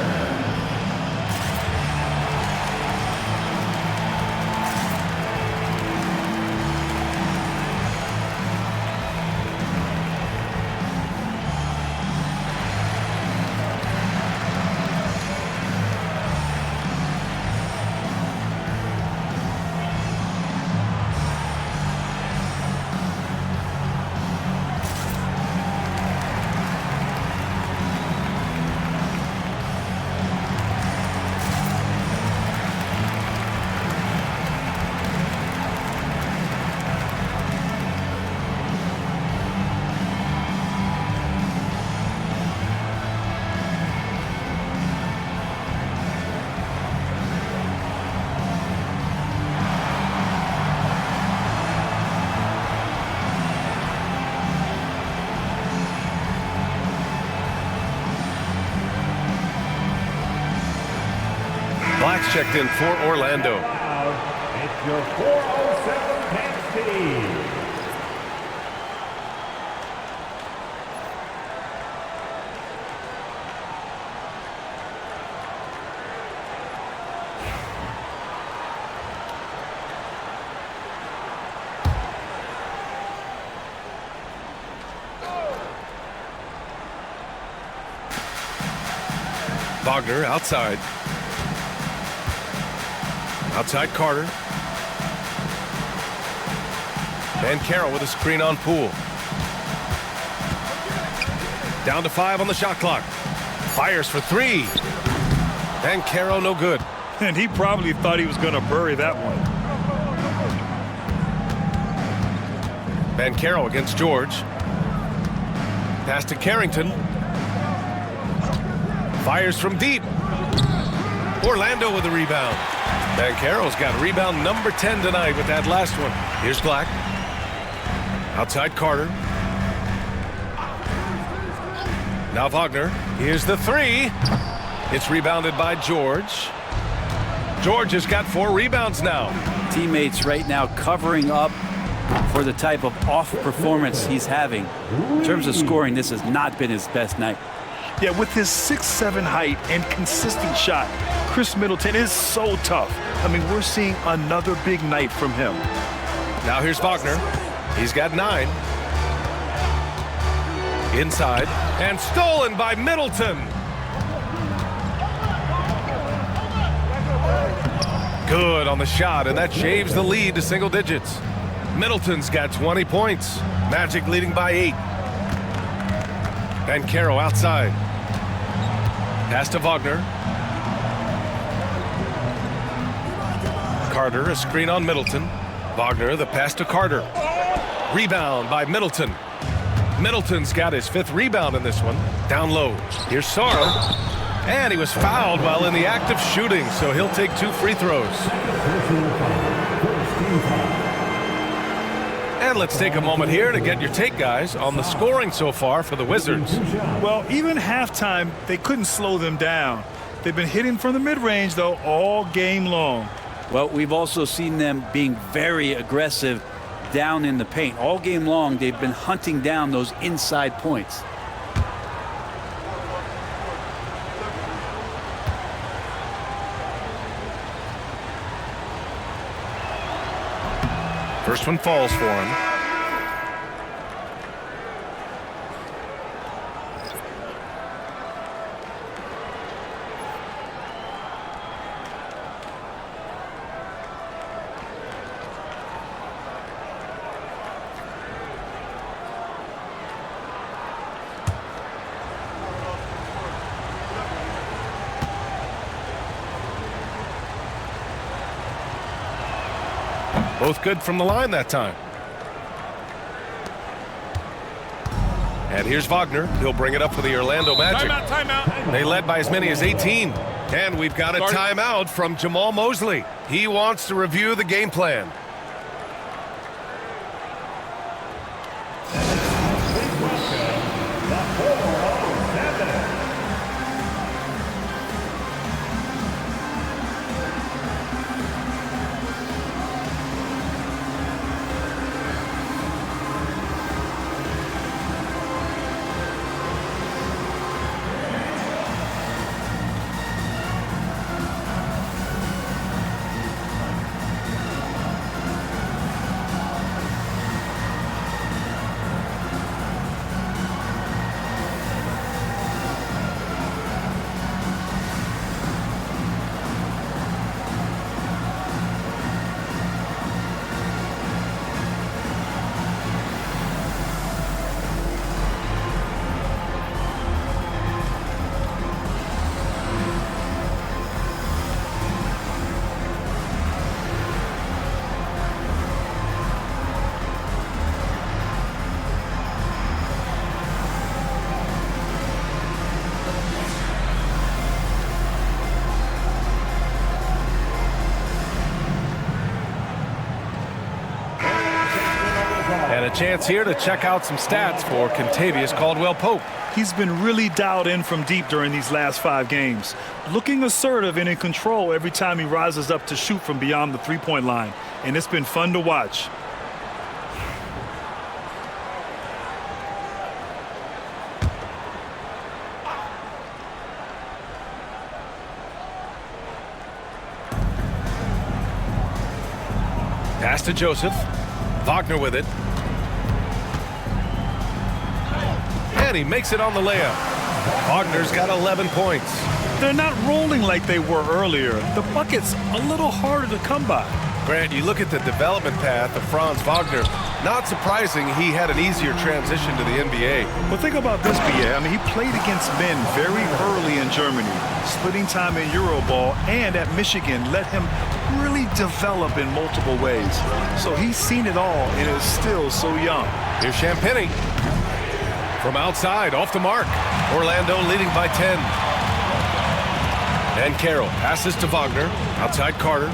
Black's checked in for Orlando. It's your 407 Pants team. Wagner outside. Outside Carter. Banchero with a screen on Poole. Down to 5 on the shot clock. Fires for 3. Banchero no good. And he probably thought he was going to bury that one. Banchero against George. Pass to Carrington. Fires from deep. Orlando with the rebound. Banchero's got rebound number 10 tonight with that last one. Here's Black. Outside Carter. Now Wagner. Here's the 3. It's rebounded by George. George has got 4 rebounds now. Teammates right now covering up for the type of off performance he's having. In terms of scoring, this has not been his best night. Yeah, with his 6'7" height and consistent shot, Chris Middleton is so tough. I mean, we're seeing another big night from him. Now here's Wagner. He's got 9. Inside. And stolen by Middleton. Good on the shot, and that shaves the lead to single digits. Middleton's got 20 points. Magic leading by 8. Bancaro outside. Pass to Wagner. Carter, a screen on Middleton. Wagner, the pass to Carter. Rebound by Middleton. Middleton's got his 5th rebound in this one. Down low. Here's Sara. And he was fouled while in the act of shooting, so he'll take 2 free throws. And let's take a moment here to get your take, guys, on the scoring so far for the Wizards. Well, even halftime, they couldn't slow them down. They've been hitting from the mid-range, though, all game long. Well, we've also seen them being very aggressive down in the paint. All game long, they've been hunting down those inside points. First one falls for him. Both good from the line that time. And here's Wagner. He'll bring it up for the Orlando Magic. Timeout. They led by as many as 18. And we've got a timeout from Jamal Mosley. He wants to review the game plan. And a chance here to check out some stats for Kentavious Caldwell-Pope. He's been really dialed in from deep during these last 5 games. Looking assertive and in control every time he rises up to shoot from beyond the three-point line. And it's been fun to watch. Pass to Joseph. Wagner with it. And he makes it on the layup. Wagner's got 11 points. They're not rolling like they were earlier. The bucket's a little harder to come by. Grant, you look at the development path of Franz Wagner. Not surprising he had an easier transition to the NBA. Well, think about this, B.A. I mean, he played against men very early in Germany, splitting time in Euroball, and at Michigan let him really develop in multiple ways. So he's seen it all and is still so young. Here's Champagny. From outside, off the mark. Orlando leading by 10. And Carroll passes to Wagner. Outside Carter.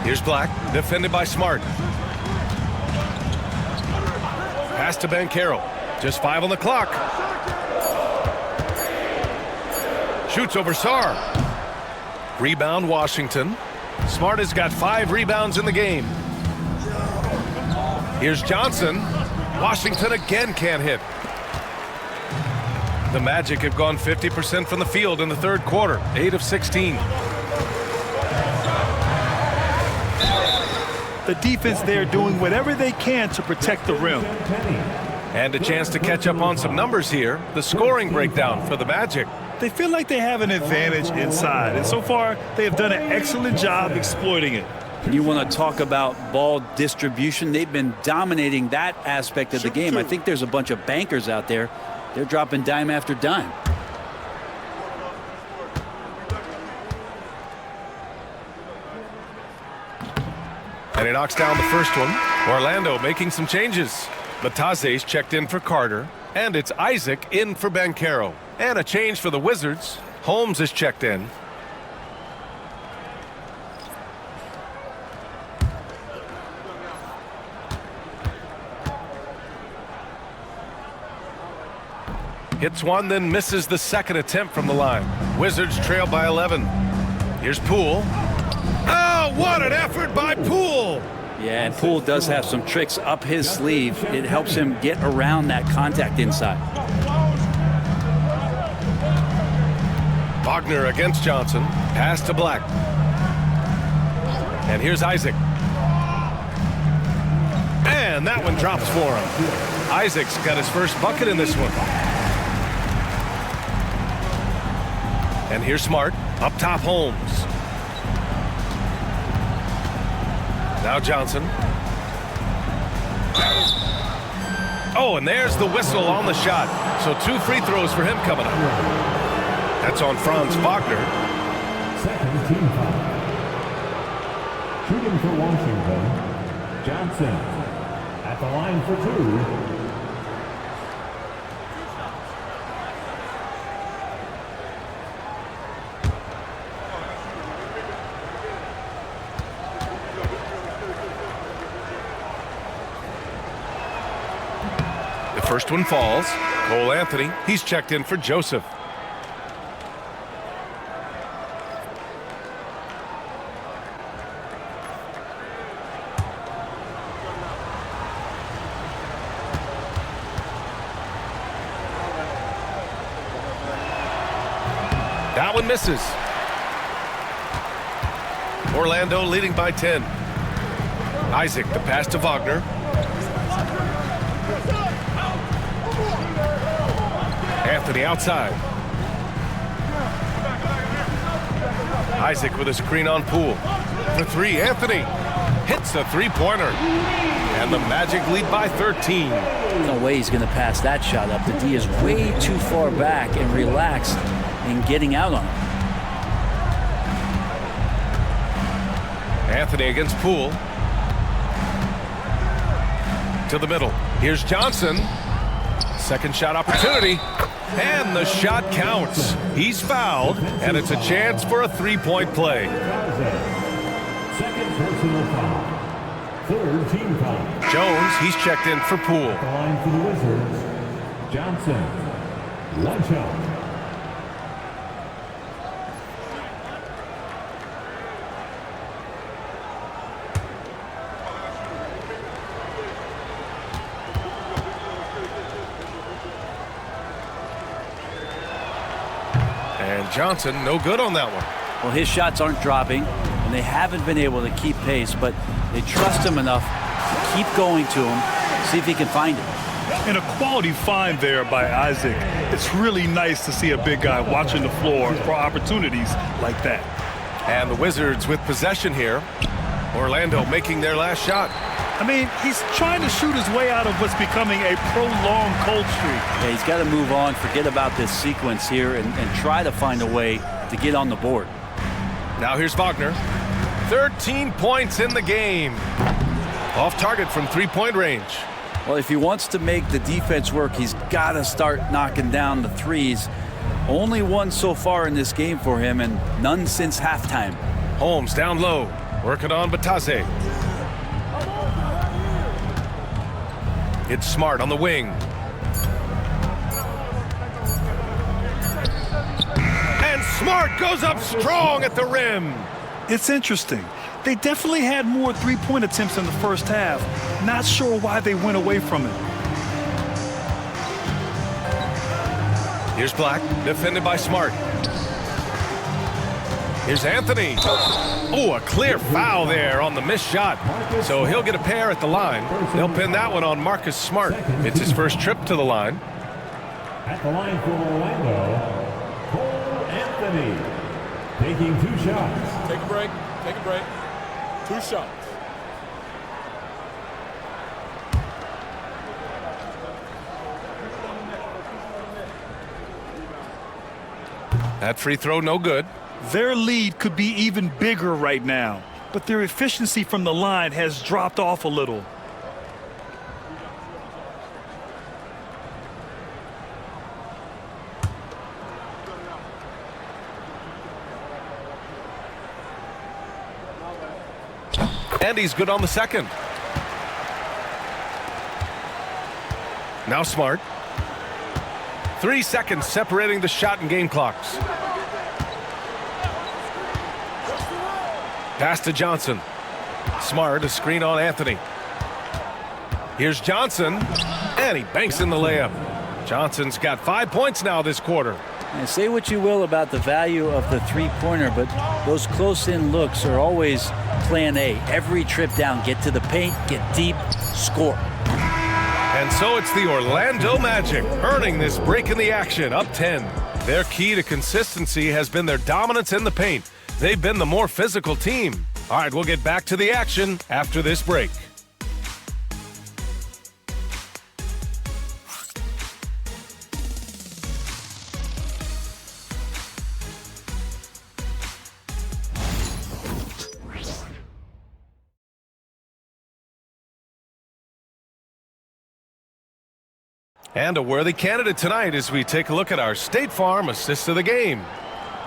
Here's Black, defended by Smart. Pass to Bancaro. Just 5 on the clock. Shoots over Sarr. Rebound Washington. Smart has got 5 rebounds in the game. Here's Johnson. Washington again can't hit. The Magic have gone 50% from the field in the third quarter, 8 of 16. The defense there doing whatever they can to protect the rim. And a chance to catch up on some numbers here. The scoring breakdown for the Magic. They feel like they have an advantage inside, and so far they have done an excellent job exploiting it. And you want to talk about ball distribution. They've been dominating that aspect of the game. I think there's a bunch of bankers out there. They're dropping dime after dime. And he knocks down the first one. Orlando making some changes. Mataze's checked in for Carter. And it's Isaac in for Banchero. And a change for the Wizards. Holmes is checked in. Hits one, then misses the second attempt from the line. Wizards trail by 11. Here's Poole. Oh, what an effort by Poole! Yeah, and Poole does have some tricks up his sleeve. It helps him get around that contact inside. Wagner against Johnson. Pass to Black. And here's Isaac. And that one drops for him. Isaac's got his first bucket in this one. And here's Smart. Up top, Holmes. Now Johnson. Oh, and there's the whistle on the shot. So 2 free throws for him coming up. That's on Franz Wagner. Second team foul. Shooting for Washington, Johnson. At the line for 2. First one falls. Cole Anthony, he's checked in for Joseph. That one misses. Orlando leading by 10. Isaac, the pass to Wagner. Anthony outside. Isaac with a screen on Poole. For 3, Anthony hits the three-pointer. And the Magic lead by 13. No way he's going to pass that shot up. The D is way too far back and relaxed in getting out on him. Anthony against Poole. To the middle. Here's Johnson. Second shot opportunity. And the shot counts. He's fouled, and it's a chance for a three-point play. Second personal foul. Third team foul. Jones, he's checked in for Poole. The line for the Wizards, Johnson. 1 shot. And Johnson, no good on that one. Well, his shots aren't dropping, and they haven't been able to keep pace, but they trust him enough to keep going to him, see if he can find it. And a quality find there by Isaac. It's really nice to see a big guy watching the floor for opportunities like that. And the Wizards with possession here. Orlando making their last shot. I mean, he's trying to shoot his way out of what's becoming a prolonged cold streak. Yeah, he's got to move on, forget about this sequence here, and try to find a way to get on the board. Now here's Wagner. 13 points in the game. Off target from three-point range. Well, if he wants to make the defense work, he's got to start knocking down the threes. Only one so far in this game for him, and none since halftime. Holmes down low, working on Bataze. It's Smart on the wing. And Smart goes up strong at the rim. It's interesting. They definitely had more three-point attempts in the first half. Not sure why they went away from it. Here's Black, defended by Smart. Here's Anthony. Oh, a clear foul there on the missed shot. So he'll get a pair at the line. They'll pin that one on Marcus Smart. It's his first trip to the line. At the line for Orlando, Cole Anthony. Taking 2 shots. Take a break. Take a break. 2 shots. That free throw, no good. Their lead could be even bigger right now, but their efficiency from the line has dropped off a little. And he's good on the second. Now Smart. 3 seconds separating the shot and game clocks. Pass to Johnson. Smart, a screen on Anthony. Here's Johnson, and he banks in the layup. Johnson's got 5 points now this quarter. And say what you will about the value of the three-pointer, but those close-in looks are always plan A. Every trip down, get to the paint, get deep, score. And so it's the Orlando Magic earning this break in the action, up 10. Their key to consistency has been their dominance in the paint. They've been the more physical team. All right, we'll get back to the action after this break. And a worthy candidate tonight as we take a look at our State Farm assist of the game.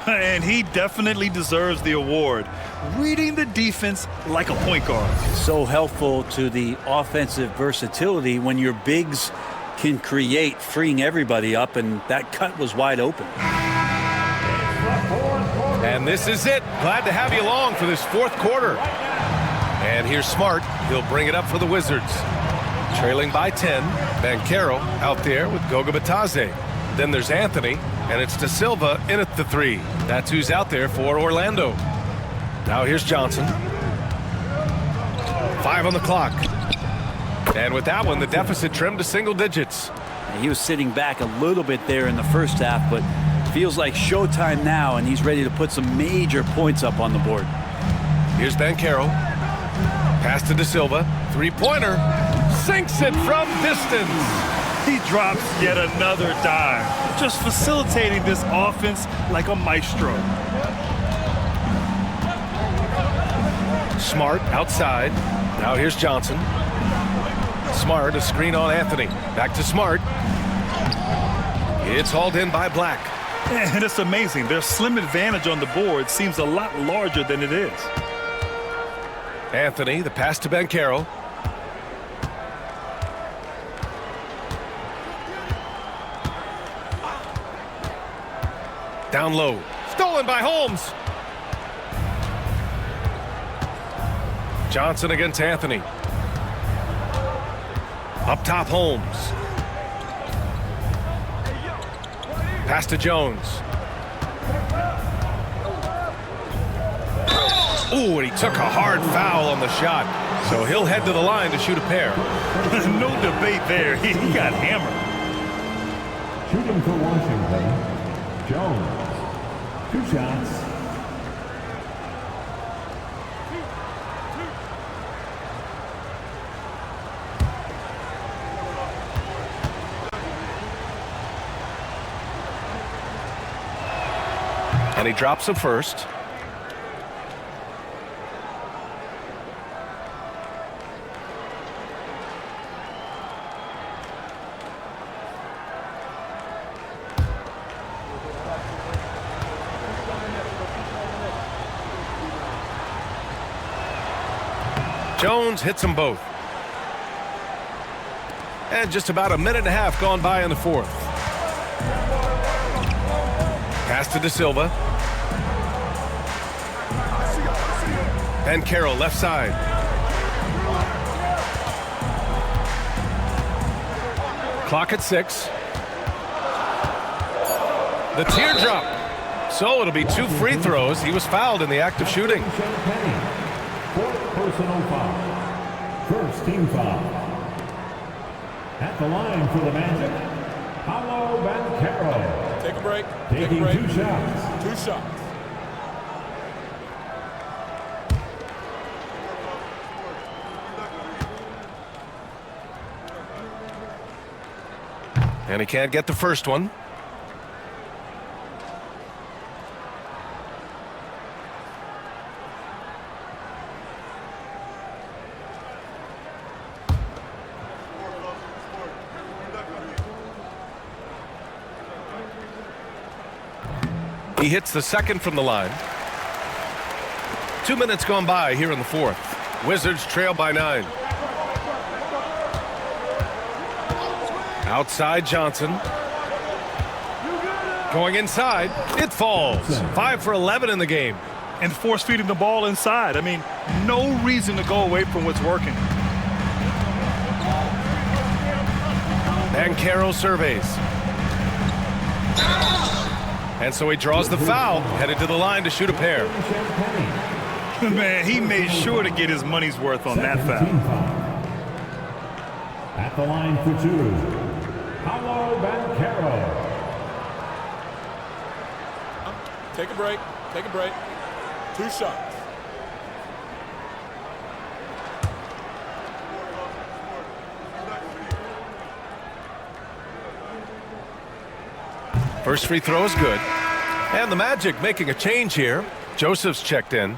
And he definitely deserves the award. Reading the defense like a point guard. So helpful to the offensive versatility when your bigs can create, freeing everybody up, and that cut was wide open. And this is it. Glad to have you along for this fourth quarter. And here's Smart. He'll bring it up for the Wizards. Trailing by 10, Banchero out there with Goga Batadze. Then there's Anthony, and it's De Silva in at the 3. That's who's out there for Orlando. Now here's Johnson. 5 on the clock. And with that one, the deficit trimmed to single digits. He was sitting back a little bit there in the first half, but feels like showtime now, and he's ready to put some major points up on the board. Here's Banchero. Pass to De Silva. Three-pointer. Sinks it from distance. He drops yet another dime, just facilitating this offense like a maestro. Smart outside. Now here's Johnson. Smart, a screen on Anthony. Back to Smart. It's hauled in by Black. And it's amazing. Their slim advantage on the board seems a lot larger than it is. Anthony, the pass to Banchero. Down low. Stolen by Holmes. Johnson against Anthony. Up top, Holmes. Pass to Jones. Ooh, and he took a hard foul on the shot. So he'll head to the line to shoot a pair. No debate there. He got hammered. Shooting for Washington, Jones. 2 shots. And he drops the first. Jones hits them both. And just about a minute and a half gone by in the fourth. Pass to De Silva. Banchero left side. Clock at 6. The teardrop. So it'll be 2 free throws. He was fouled in the act of shooting. Fourth personal foul. First team foul. At the line for the Magic, Paolo Banchero. Take a break. Taking Take a break. 2 shots. 2 shots. And he can't get the first one. He hits the second from the line. 2 minutes gone by here in the fourth. Wizards trail by 9. Outside Johnson. Going inside. It falls. 5 for 11 in the game. And force feeding the ball inside. I mean, no reason to go away from what's working. Banchero surveys. And so he draws the foul, headed to the line to shoot a pair. Man, he made sure to get his money's worth on that foul. At the line for 2, Paolo Banchero. Take a break. Take a break. 2 shots. First free throw is good. And the Magic making a change here. Joseph's checked in.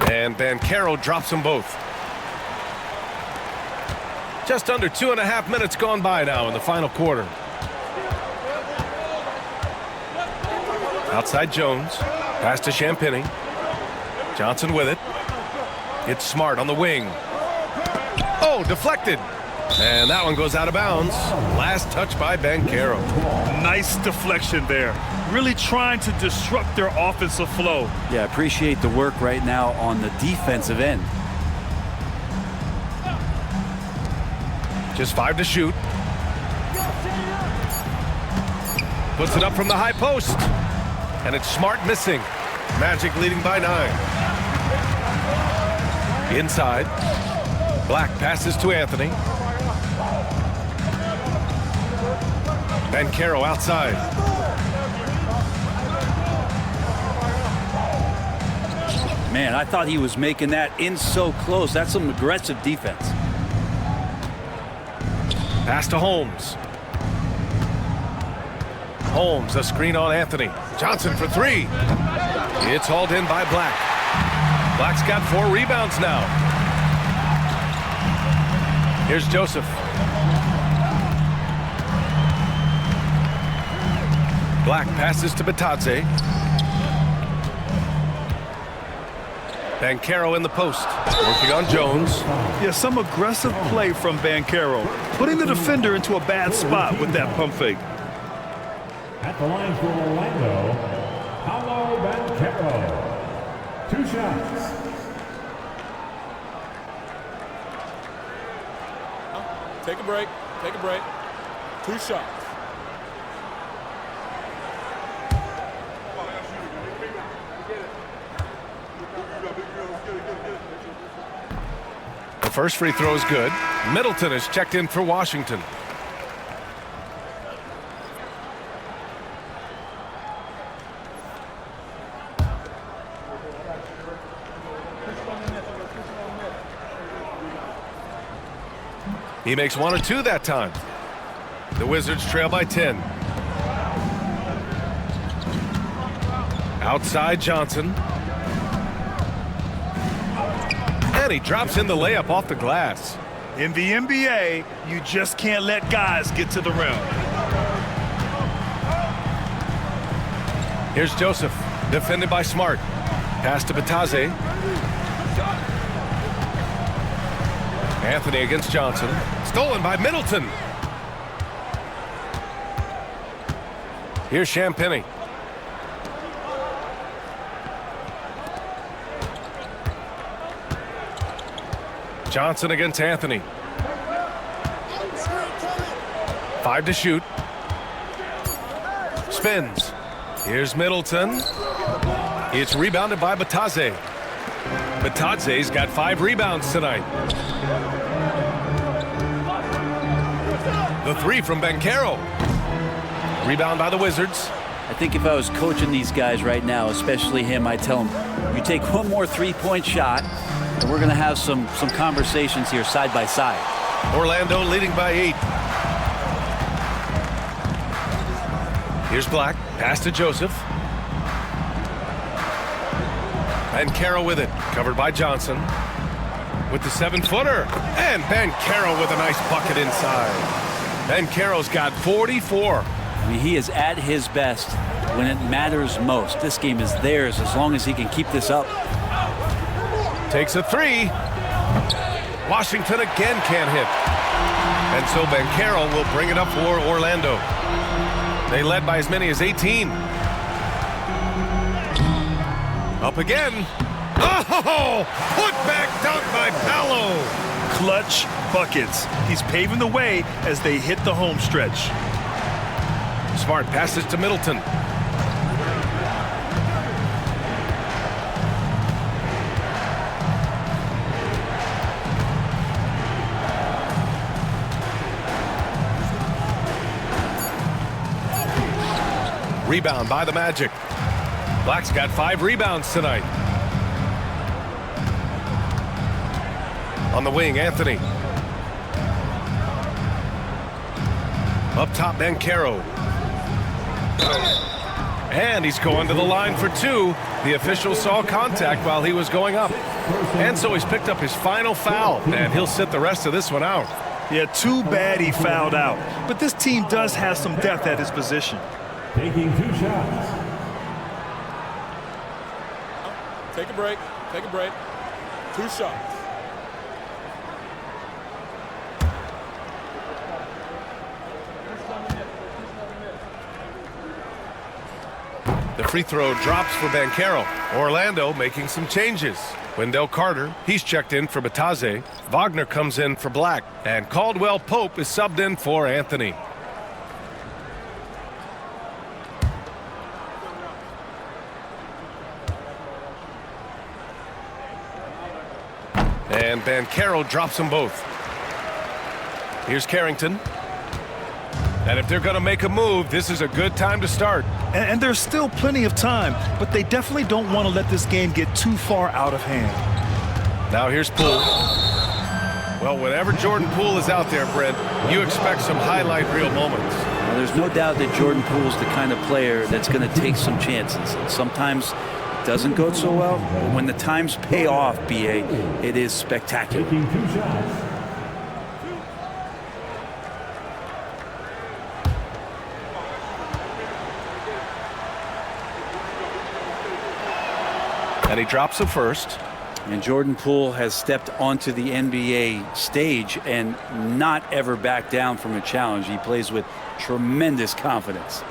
And Banchero drops them both. Just under 2.5 minutes gone by now in the final quarter. Outside Jones. Pass to Champagny. Johnson with it. It's Smart on the wing. Oh, deflected. And that one goes out of bounds. Last touch by Banchero. Nice deflection there. Really trying to disrupt their offensive flow. Yeah, appreciate the work right now on the defensive end. Just 5 to shoot. Puts it up from the high post. And it's Smart missing. Magic leading by 9. Inside. Black passes to Anthony. Banchero outside. Man, I thought he was making that in so close. That's some aggressive defense. Pass to Holmes. Holmes, a screen on Anthony. Johnson for 3. It's hauled in by Black. Black's got 4 rebounds now. Here's Joseph. Black passes to Batadze. Banchero in the post. Working on Jones. Yeah, some aggressive play from Banchero. Putting the defender into a bad spot with that pump fake. At the line for Orlando, Paolo Banchero. 2 shots. Take a break. Take a break. 2 shots. The first free throw is good. Middleton is checked in for Washington. He makes 1 or 2 that time. The Wizards trail by 10. Outside Johnson. And he drops in the layup off the glass. In the NBA, you just can't let guys get to the rim. Here's Joseph, defended by Smart. Pass to Batadze. Anthony against Johnson. Stolen by Middleton. Here's Champagny. Johnson against Anthony. 5 to shoot. Spins. Here's Middleton. It's rebounded by Batadze. Batadze's got 5 rebounds tonight. The 3 from Banchero. Rebound by the Wizards. I think if I was coaching these guys right now, especially him, I'd tell him, you take one more three-point shot, and we're going to have some conversations here side by side. Orlando leading by 8. Here's Black. Pass to Joseph. Banchero with it. Covered by Johnson. With the 7-footer. And Banchero with a nice bucket inside. Banchero's got 44. I mean, he is at his best when it matters most. This game is theirs as long as he can keep this up. Takes a 3. Washington again can't hit. And so Banchero will bring it up for Orlando. They led by as many as 18. Up again. Oh! Put back dunk by Paolo. Clutch buckets. He's paving the way as they hit the home stretch. Smart passes to Middleton. Rebound by the Magic. Black's got 5 rebounds tonight. On the wing, Anthony. Up top, Banchero. And he's going to the line for 2. The official saw contact while he was going up. And so he's picked up his final foul, and he'll sit the rest of this one out. Yeah, too bad he fouled out. But this team does have some depth at his position. Taking 2 shots. Take a break. Take a break. 2 shots. The free throw drops for Banchero. Orlando making some changes. Wendell Carter, he's checked in for Bataze. Wagner comes in for Black. And Caldwell Pope is subbed in for Anthony. And Banchero drops them both. Here's Carrington. And if they're going to make a move, this is a good time to start. And there's still plenty of time, but they definitely don't want to let this game get too far out of hand. Now here's Poole. Well, whenever Jordan Poole is out there, Brent, you expect some highlight reel moments. Now, there's no doubt that Jordan Poole's the kind of player that's going to take some chances. And sometimes it doesn't go so well, but when the times pay off, BA, it is spectacular. Taking 2 shots. And he drops the first. And Jordan Poole has stepped onto the NBA stage and not ever backed down from a challenge. He plays with tremendous confidence.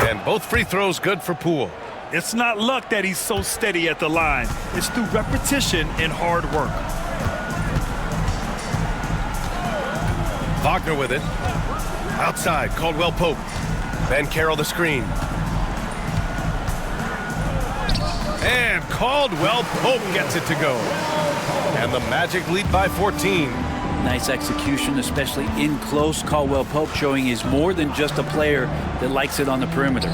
And both free throws good for Poole. It's not luck that he's so steady at the line. It's through repetition and hard work. Wagner with it. Outside, Caldwell Pope. Banchero the screen. And Caldwell Pope gets it to go. And the Magic lead by 14. Nice execution, especially in close. Caldwell Pope showing he's more than just a player that likes it on the perimeter.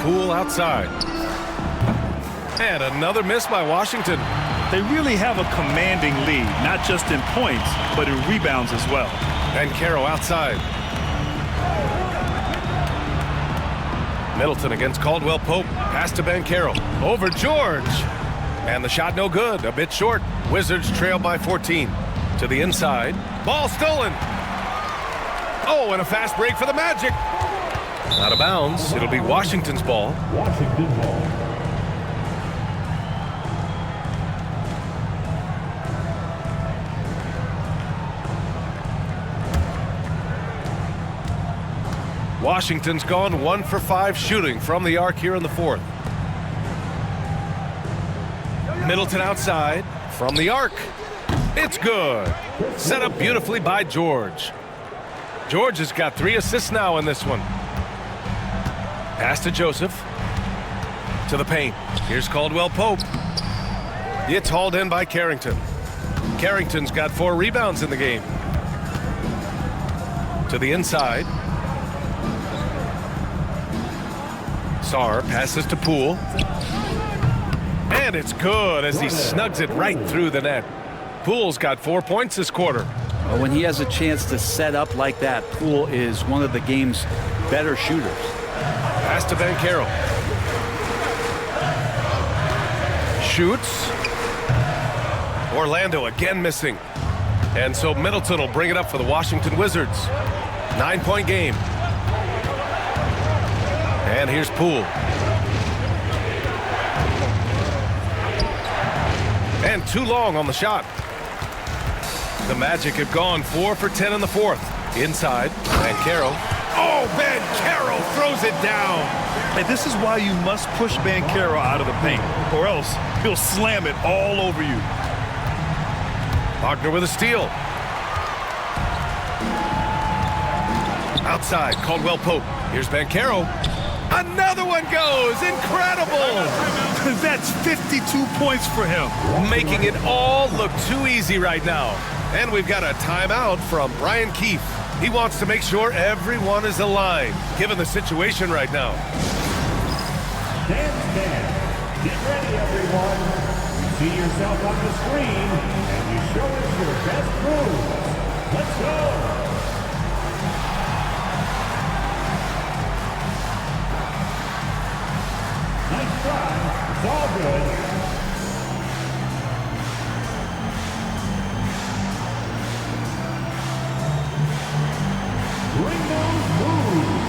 Poole outside. And another miss by Washington. They really have a commanding lead, not just in points, but in rebounds as well. Banchero outside. Middleton against Caldwell Pope. Pass to Banchero. Over George. And the shot no good. A bit short. Wizards trail by 14. To the inside. Ball stolen. Oh, and a fast break for the Magic. Out of bounds. It'll be Washington's ball. Washington ball. Washington's gone 1 for 5 shooting from the arc here in the 4th. Middleton outside from the arc. It's good. Set up beautifully by George. George has got 3 assists now in this one. Pass to Joseph. To the paint. Here's Caldwell Pope. It's hauled in by Carrington. Carrington's got 4 rebounds in the game. To the inside. Sarr passes to Poole. And it's good as he snugs it right through the net. Poole's got 4 points this quarter. When he has a chance to set up like that, Poole is one of the game's better shooters. Pass to Banchero. Shoots. Orlando again missing. And so Middleton will bring it up for the Washington Wizards. 9-point game. And here's Poole. And too long on the shot. The Magic have gone 4 for 10 in the fourth. Inside, Banchero. Oh, Banchero throws it down. And this is why you must push Banchero out of the paint, or else he'll slam it all over you. Wagner with a steal. Outside, Caldwell Pope. Here's Banchero. Another one goes. Incredible. That's 52 points for him. Making it all look too easy right now. And we've got a timeout from Brian Keefe. He wants to make sure everyone is aligned, given the situation right now. Stand. Get ready, everyone. You see yourself on the screen, and you show us your best moves. Let's go. Nice try. It's all good. Bring those moves.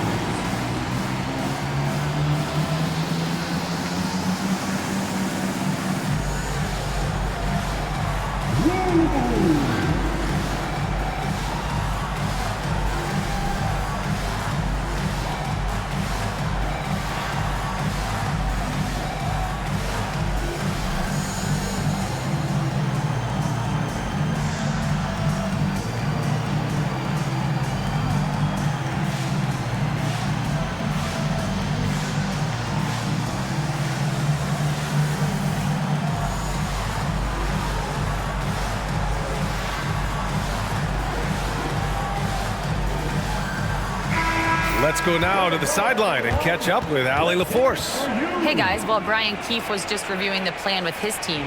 Let's go now to the sideline and catch up with Allie LaForce. Hey guys, well, Brian Keefe was just reviewing the plan with his team,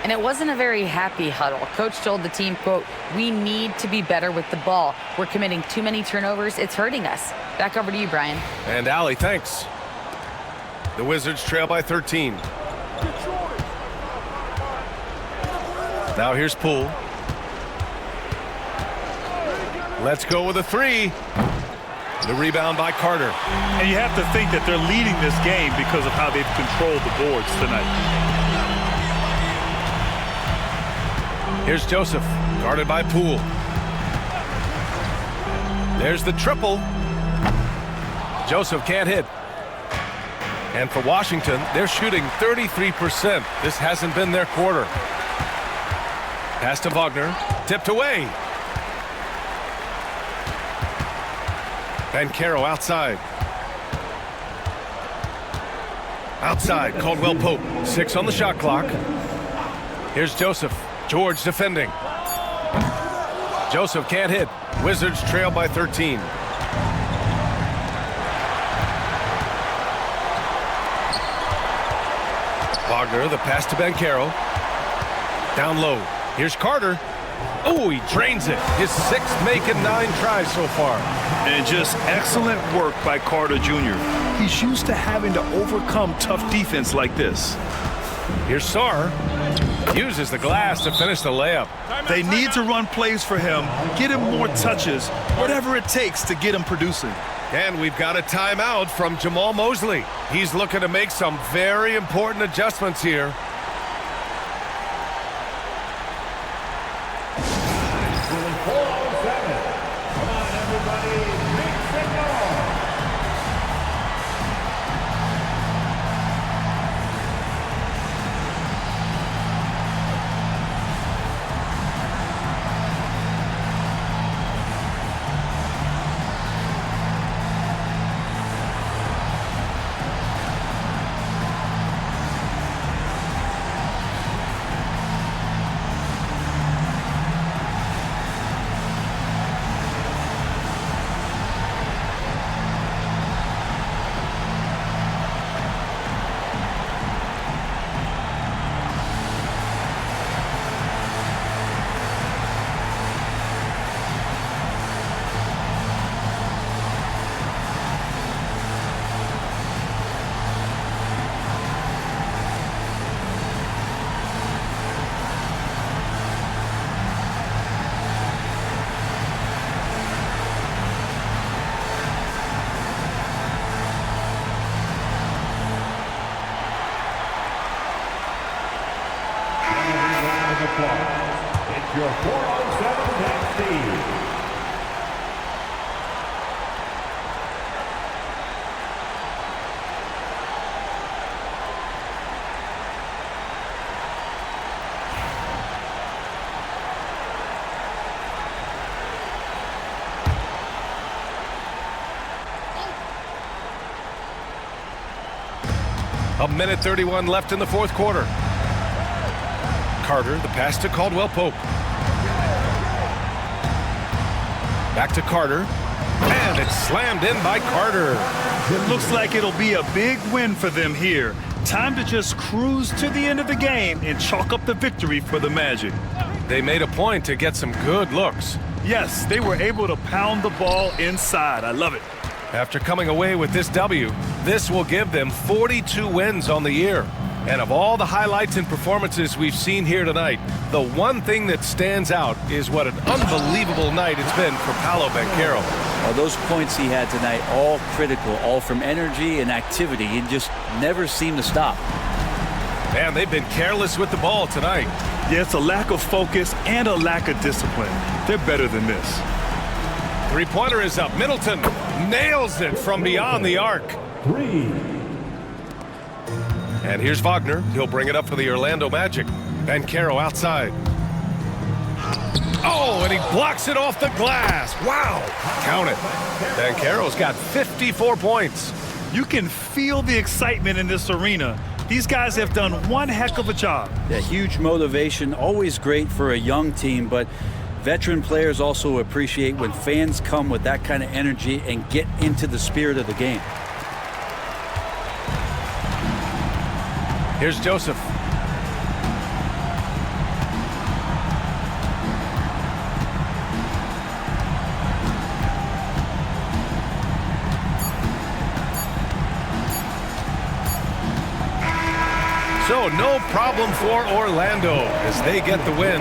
and it wasn't a very happy huddle. Coach told the team, quote, "We need to be better with the ball. We're committing too many turnovers. It's hurting us." Back over to you, Brian. And Allie, thanks. The Wizards trail by 13. Now here's Poole. Let's go with a 3. The rebound by Carter. And you have to think that they're leading this game because of how they've controlled the boards tonight. Here's Joseph, guarded by Poole. There's the triple. Joseph can't hit. And for Washington, they're shooting 33%. This hasn't been their quarter. Pass to Wagner, tipped away. Banchero outside. Outside, Caldwell Pope. 6 on the shot clock. Here's Joseph. George defending. Joseph can't hit. Wizards trail by 13. Wagner, the pass to Banchero. Down low. Here's Carter. Oh, he drains it. His 6th make in 9 tries so far. And just excellent work by Carter Jr. He's used to having to overcome tough defense like this. Here's Sarr. Uses the glass to finish the layup. They need to run plays for him, get him more touches, whatever it takes to get him producing. And we've got a timeout from Jamal Mosley. He's looking to make some very important adjustments here. A minute 31 left in the fourth quarter. Carter, the pass to Caldwell Pope. Back to Carter. And it's slammed in by Carter. It looks like it'll be a big win for them here. Time to just cruise to the end of the game and chalk up the victory for the Magic. They made a point to get some good looks. Yes, they were able to pound the ball inside. I love it. After coming away with this W, this will give them 42 wins on the year. And of all the highlights and performances we've seen here tonight, the one thing that stands out is what an unbelievable night it's been for Paolo Banchero. Well, those points he had tonight, all critical, all from energy and activity. He just never seemed to stop. Man, they've been careless with the ball tonight. Yeah, it's a lack of focus and a lack of discipline. They're better than this. Three-pointer is up. Middleton nails it from beyond the arc. 3. And here's Wagner. He'll bring it up for the Orlando Magic. Banchero outside. Oh, and he blocks it off the glass. Wow. Count it. Banchero's got 54 points. You can feel the excitement in this arena. These guys have done one heck of a job. Yeah, huge motivation, always great for a young team, but veteran players also appreciate when fans come with that kind of energy and get into the spirit of the game. Here's Joseph. So no problem for Orlando as they get the win.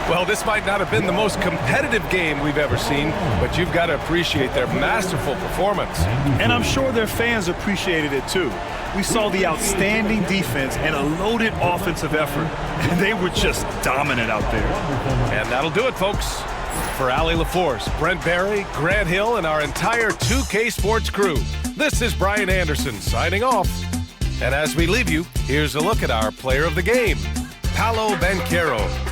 Well, this might not have been the most competitive game we've ever seen, but you've got to appreciate their masterful performance. And I'm sure their fans appreciated it too. We saw the outstanding defense and a loaded offensive effort. And they were just dominant out there. And that'll do it, folks. For Allie LaForce, Brent Barry, Grant Hill, and our entire 2K Sports crew, this is Brian Anderson signing off. And as we leave you, here's a look at our player of the game, Paolo Banchero.